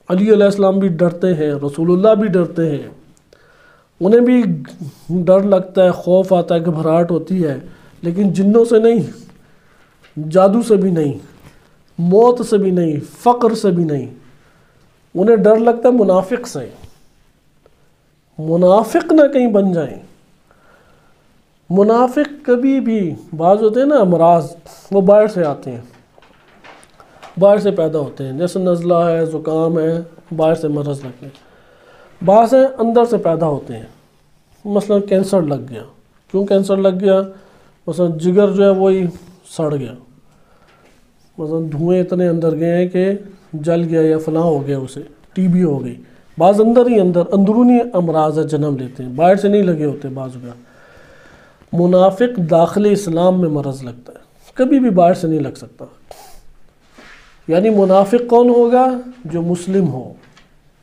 علی علیہ السلام بھی ڈرتے ہیں، رسول اللہ بھی ڈرتے ہیں، انہیں بھی ڈر لگتا ہے، خوف آتا ہے، گھبراہٹ ہوتی ہے، لیکن جنوں سے نہیں، جادو سے بھی نہیں، موت سے بھی نہیں، فقر سے بھی نہیں، انہیں ڈر لگتا ہے منافق سے، منافق نہ کہیں بن جائیں۔ منافق کبھی بھی، بعض ہوتے ہیں نا امراض، وہ باہر سے آتے ہیں، باہر سے پیدا ہوتے ہیں، جیسے نزلہ ہے، زکام ہے، باہر سے مرض لگتے ہیں۔ بعض ہیں اندر سے پیدا ہوتے ہیں، مثلا کینسر لگ گیا، کیوں کینسر لگ گیا؟ مثلا جگر جو ہے وہی سڑ گیا، مثلا دھوئیں اتنے اندر گئے ہیں کہ جل گیا یا فلاں ہو گیا، اسے ٹی بی ہو گئی۔ بعض اندر ہی اندرونی امراض جنم لیتے ہیں، باہر سے نہیں لگے ہوتے بعض کا۔ منافق داخل اسلام میں مرض لگتا ہے، کبھی بھی باہر سے نہیں لگ سکتا۔ یعنی منافق کون ہوگا؟ جو مسلم ہو۔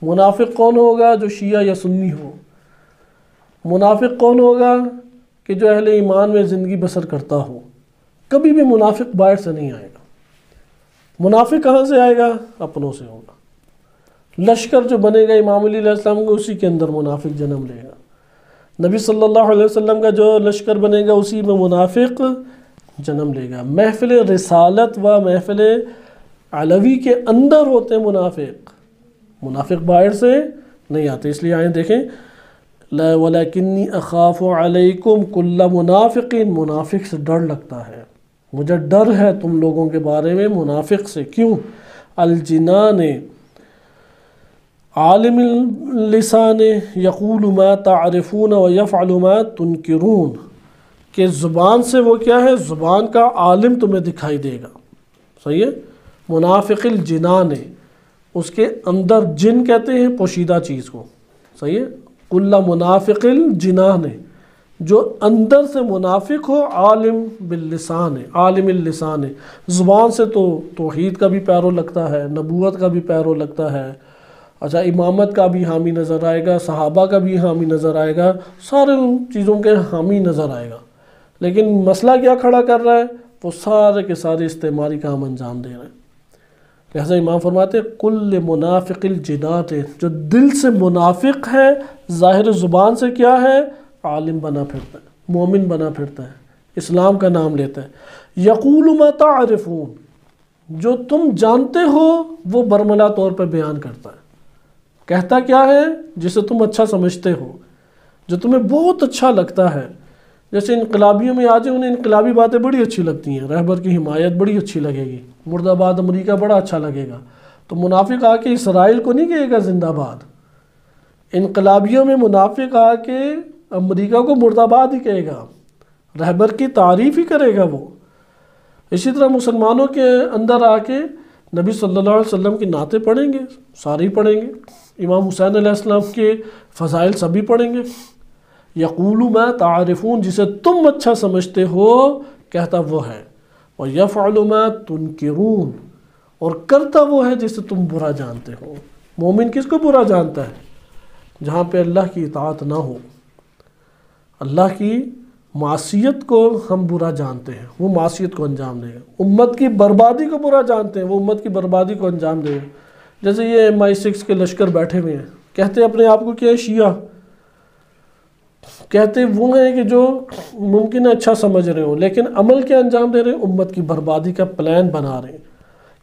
منافق کون ہوگا؟ جو شیعہ یا سنی ہو۔ منافق کون ہوگا؟ کہ جو اہل ایمان میں زندگی بسر کرتا ہو۔ کبھی بھی منافق باہر سے نہیں آئے گا۔ منافق کہاں سے آئے گا؟ اپنوں سے ہوگا۔ لشکر جو بنے گا امام علی علیہ السلام کو، اسی کے اندر منافق جنم لے گا۔ نبی صلی اللہ علیہ وسلم کا جو لشکر بنے گا اسی میں منافق جنم لے گا۔ محفل رسالت و محفل علوی کے اندر ہوتے منافق، منافق باہر سے نہیں آتے۔ اس لیے آئیں دیکھیں وَلَكِنِّي أَخَافُ عَلَيْكُمْ كُلَّ مُنَافِقٍ، منافق سے ڈر لگتا ہے، مجھے ڈر ہے تم لوگوں کے بارے میں منافق سے۔ کیوں؟ الجنان عالم اللسان یقول ما تعرفون ویفعل ما تنکرون، کہ زبان سے وہ کیا ہے؟ زبان کا عالم تمہیں دکھائی دے گا۔ صحیح ہے؟ منافق الجنان ہے، اس کے اندر، جن کہتے ہیں پوشیدہ چیز کو، صحیح ہے؟ کل منافق الجنان ہے، جو اندر سے منافق ہو، عالم باللسان ہے، عالم اللسان ہے، زبان سے تو توحید کا بھی پیرو لگتا ہے، نبوت کا بھی پیرو لگتا ہے، اچھا امامت کا بھی حامی نظر آئے گا، صحابہ کا بھی حامی نظر آئے گا، سارے چیزوں کے حامی نظر آئے گا، لیکن مسئلہ کیا کھڑا کر رہا ہے؟ وہ سارے کے سارے استعماری کام انجام دے رہے ہیں۔ لہذا امام فرماتے ہیں کل منافق الجنات، جو دل سے منافق ہے، ظاہر زبان سے کیا ہے؟ عالم بنا پھرتا ہے، مومن بنا پھرتا ہے، اسلام کا نام لیتا ہے۔ یقول ما تعرفون، جو تم جانتے ہو وہ برملا طور پر بیان کرتا ہے۔ کہتا کیا ہے؟ جسے تم اچھا سمجھتے ہو، جو تمہیں بہت اچھا لگتا ہے۔ جیسے انقلابیوں میں آج انہیں انقلابی باتیں بڑی اچھی لگتی ہیں، رہبر کی حمایت بڑی اچھی لگے گی، مرد آباد امریکہ بڑا اچھا لگے گا، تو منافق آ کے اسرائیل کو نہیں کہے گا زندہ باد، انقلابیوں میں منافق آ کے امریکہ کو مرد آباد ہی کہے گا، رہبر کی تعریف ہی کرے گا وہ۔ اسی طرح مسلمانوں کے اندر آ کے نبی صلی اللہ علیہ وسلم کی نعتیں پڑھیں گے، ساری پڑھیں گے، امام حسین علیہ السلام کے فضائل سبھی پڑھیں گے۔ یقول ما تعرفون، جسے تم اچھا سمجھتے ہو کہتا وہ ہے، وَيَفْعَلُ مَا تُنْكِرُونَ، اور کرتا وہ ہے جسے تم برا جانتے ہو۔ مومن کس کو برا جانتا ہے؟ جہاں پہ اللہ کی اطاعت نہ ہو، اللہ کی معصیت کو ہم برا جانتے ہیں، وہ معصیت کو انجام دے گا۔ امت کی بربادی کو برا جانتے ہیں، وہ امت کی بربادی کو انجام دے گا۔ جیسے یہ MI6 کے لشکر بیٹھے ہوئے ہیں، کہتے ہیں اپنے آپ کو کیا ہے؟ شیعہ کہتے وہ ہیں کہ جو ممکن ہے اچھا سمجھ رہے ہوں، لیکن عمل کیا انجام دے رہے ہیں؟ امت کی بربادی کا پلان بنا رہے ہیں،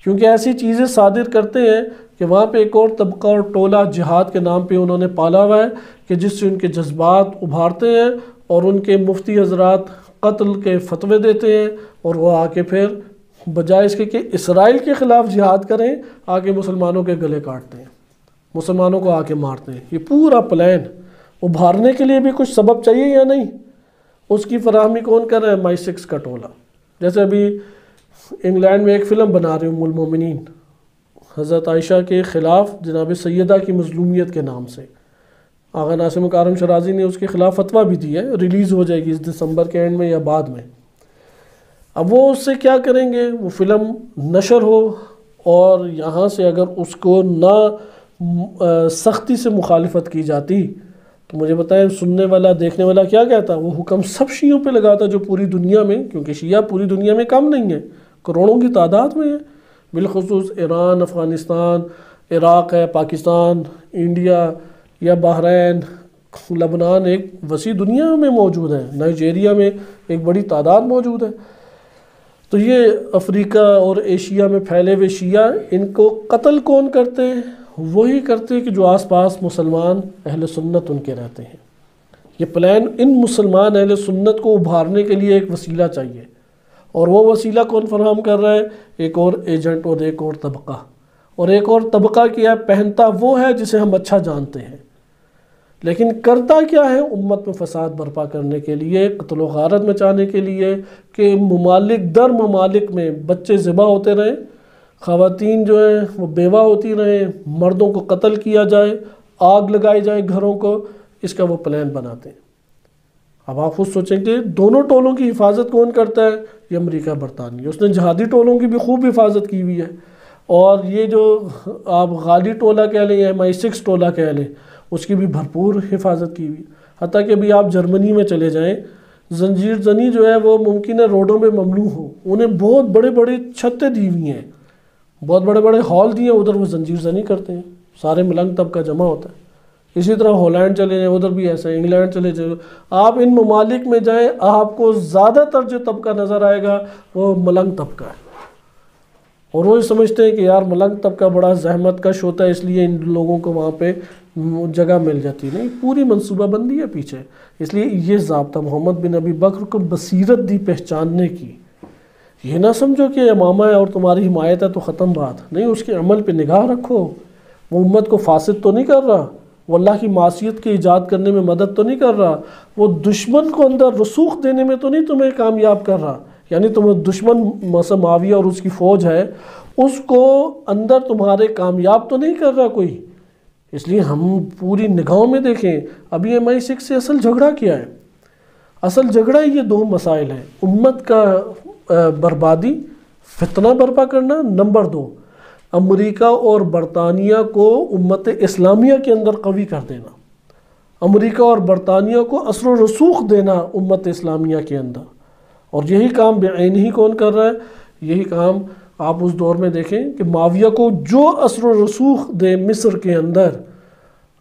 کیونکہ ایسی چیزیں صادر کرتے ہیں کہ وہاں پہ ایک اور طبقہ اور ٹولہ جہاد کے نام پہ انہوں نے پالا ہوا ہے کہ جس سے ان کے جذبات ابھارتے ہیں اور ان کے مفتی حضرات قتل کے فتوے دیتے ہیں، اور وہ آ کے پھر بجائے اس کے کہ اسرائیل کے خلاف جہاد کریں، آگے مسلمانوں کے گلے کاٹتے ہیں، مسلمانوں کو آ کے مارتے ہیں۔ یہ پورا پلان ابھارنے کے لیے بھی کچھ سبب چاہیے یا نہیں؟ اس کی فراہمی کون کر رہا ہے؟ MI6 کا ٹولہ۔ جیسے ابھی انگلینڈ میں ایک فلم بنا رہے ام المومنین، حضرت عائشہ کے خلاف جناب سیدہ کی مظلومیت کے نام سے، آغا ناصر مکارم شرازی نے اس کے خلاف فتویٰ بھی دی ہے، ریلیز ہو جائے گی اس دسمبر کے اینڈ میں یا بعد میں۔ اب وہ اس سے کیا کریں گے؟ وہ فلم نشر ہو اور یہاں سے اگر اس کو نہ سختی سے مخالفت کی جاتی تو مجھے بتائیں سننے والا دیکھنے والا کیا کہتا؟ وہ حکم سب شیعوں پہ لگاتا جو پوری دنیا میں، کیونکہ شیعہ پوری دنیا میں کم نہیں ہے، کروڑوں کی تعداد میں ہے، بالخصوص ایران، افغانستان، عراق ہے، پاکستان، انڈیا یا بحرین، لبنان، ایک وسیع دنیا میں موجود ہے، نائجیریا میں ایک بڑی تعداد موجود ہے۔ تو یہ افریقہ اور ایشیا میں پھیلے ہوئے شیعہ، ان کو قتل کون کرتے ہیں؟ وہی کرتے ہیں کہ جو آس پاس مسلمان اہل سنت ان کے رہتے ہیں۔ یہ پلان ان مسلمان اہل سنت کو ابھارنے کے لیے ایک وسیلہ چاہیے، اور وہ وسیلہ کون فراہم کر رہا ہے؟ ایک اور ایجنٹ اور ایک اور طبقہ۔ اور ایک اور طبقہ کیا ہے؟ پہنتا وہ ہے جسے ہم اچھا جانتے ہیں، لیکن کرتا کیا ہے؟ امت میں فساد برپا کرنے کے لیے، قتل و غارت مچانے کے لیے کہ ممالک در ممالک میں بچے ذبح ہوتے رہیں، خواتین جو ہیں وہ بیوہ ہوتی رہیں، مردوں کو قتل کیا جائے، آگ لگائی جائے گھروں کو، اس کا وہ پلان بناتے ہیں۔ اب آپ خود سوچیں کہ دونوں ٹولوں کی حفاظت کون کرتا ہے؟ یہ امریکہ برطانیہ، اس نے جہادی ٹولوں کی بھی خوب حفاظت کی ہوئی ہے، اور یہ جو آپ غالی ٹولہ کہہ لیں یا MI6 ٹولہ کہہ لیں، اس کی بھی بھرپور حفاظت کی ہوئی، حتیٰ کہ ابھی آپ جرمنی میں چلے جائیں، زنجیر زنی جو ہے وہ ممکن ہے روڈوں میں ممنوع ہو، انہیں بہت بڑے بڑے چھتیں دی ہوئی ہیں، بہت بڑے بڑے ہال دیے، ادھر وہ زنجیر زنی کرتے ہیں، سارے ملنگ طبقہ جمع ہوتا ہے۔ اسی طرح ہالینڈ چلے جائیں، ادھر بھی ایسا ہے، انگلینڈ چلے جائیں، آپ ان ممالک میں جائیں، آپ کو زیادہ تر جو طبقہ نظر آئے گا وہ ملنگ طبقہ ہے، اور وہ سمجھتے ہیں کہ یار ملنگ طبقہ بڑا زحمت کش ہوتا ہے، اس لیے ان لوگوں کو وہاں پہ جگہ مل جاتی نہیں، پوری منصوبہ بندی ہے پیچھے۔ اس لیے یہ ضابطہ محمد بن ابی بکر کو بصیرت دی پہچاننے کی، یہ نہ سمجھو کہ امامہ ہے اور تمہاری حمایت ہے تو ختم بات نہیں، اس کے عمل پہ نگاہ رکھو، وہ امت کو فاسد تو نہیں کر رہا، وہ اللہ کی معصیت کے ایجاد کرنے میں مدد تو نہیں کر رہا، وہ دشمن کو اندر رسوخ دینے میں تو نہیں تمہیں کامیاب کر رہا، یعنی تمہیں دشمن مثلا معاویہ اور اس کی فوج ہے، اس کو اندر تمہارے کامیاب تو نہیں کر رہا کوئی۔ اس لیے ہم پوری نگاہوں میں دیکھیں، ابھی MI6 سے اصل جھگڑا کیا ہے؟ اصل جھگڑا یہ دو مسائل ہیں، امت کا بربادی، فتنہ برپا کرنا، نمبر 2 امریکہ اور برطانیہ کو امت اسلامیہ کے اندر قوی کر دینا، امریکہ اور برطانیہ کو اثر و رسوخ دینا امت اسلامیہ کے اندر، اور یہی کام بعین ہی کون کر رہا ہے؟ یہی کام آپ اس دور میں دیکھیں کہ معاویہ کو جو اثر و رسوخ دے مصر کے اندر،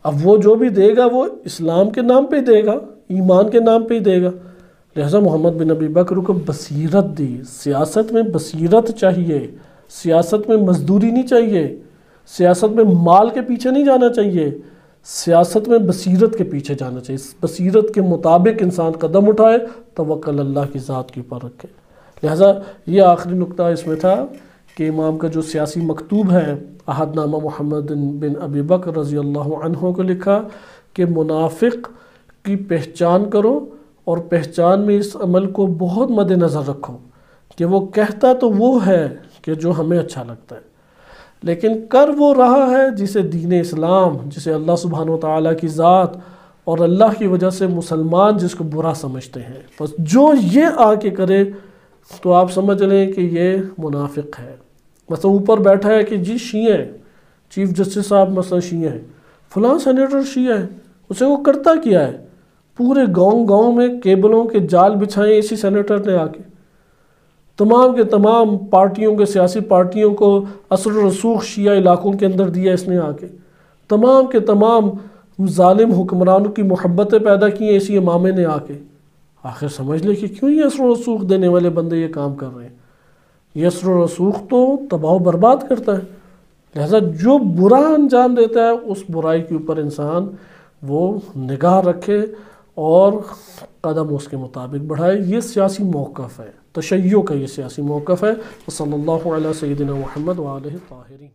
اب وہ جو بھی دے گا وہ اسلام کے نام پہ دے گا، ایمان کے نام پہ ہی دے گا، لہذا محمد بن ابی بکر کو بصیرت دی، سیاست میں بصیرت چاہیے، سیاست میں مزدوری نہیں چاہیے، سیاست میں مال کے پیچھے نہیں جانا چاہیے، سیاست میں بصیرت کے پیچھے جانا چاہیے، بصیرت کے مطابق انسان قدم اٹھائے، توکل اللہ کی ذات کے اوپر رکھے۔ لہذا یہ آخری نقطہ اس میں تھا کہ امام کا جو سیاسی مکتوب ہے عہد نامہ محمد بن ابی بکر رضی اللہ عنہ کو لکھا کہ منافق کی پہچان کرو، اور پہچان میں اس عمل کو بہت مد نظر رکھو کہ وہ کہتا تو وہ ہے کہ جو ہمیں اچھا لگتا ہے، لیکن کر وہ رہا ہے جسے دین اسلام، جسے اللہ سبحانہ وتعالیٰ کی ذات اور اللہ کی وجہ سے مسلمان جس کو برا سمجھتے ہیں، بس جو یہ آ کے کرے تو آپ سمجھ لیں کہ یہ منافق ہے، مثلا اوپر بیٹھا ہے کہ جی شیعہ ہیں، چیف جسٹس صاحب مثلا شیعہ ہیں، فلاں سینیٹر شیعہ ہے، اسے وہ کرتا کیا ہے؟ پورے گاؤں میں کیبلوں کے جال بچھائے اسی سینیٹر نے آ کے، تمام کے تمام پارٹیوں کے سیاسی پارٹیوں کو اثر و رسوخ شیعہ علاقوں کے اندر دیا اس نے آ کے، تمام کے تمام ظالم حکمرانوں کی محبتیں پیدا کی ہیں اسی امامے نے آ کے۔ آخر سمجھ لے کہ کیوں یہ اثر و رسوخ دینے والے بندے یہ کام کر رہے ہیں؟ یہ اثر و رسوخ تو تباہ و برباد کرتا ہے، لہذا جو برا انجام دیتا ہے اس برائی کے اوپر انسان وہ نگاہ رکھے اور قدم اس کے مطابق بڑھائے۔ یہ سیاسی موقف ہے، تشیع کا یہ سیاسی موقف ہے۔ صلی اللہ علیہ سیدنا محمد وآلہ الطاہرین۔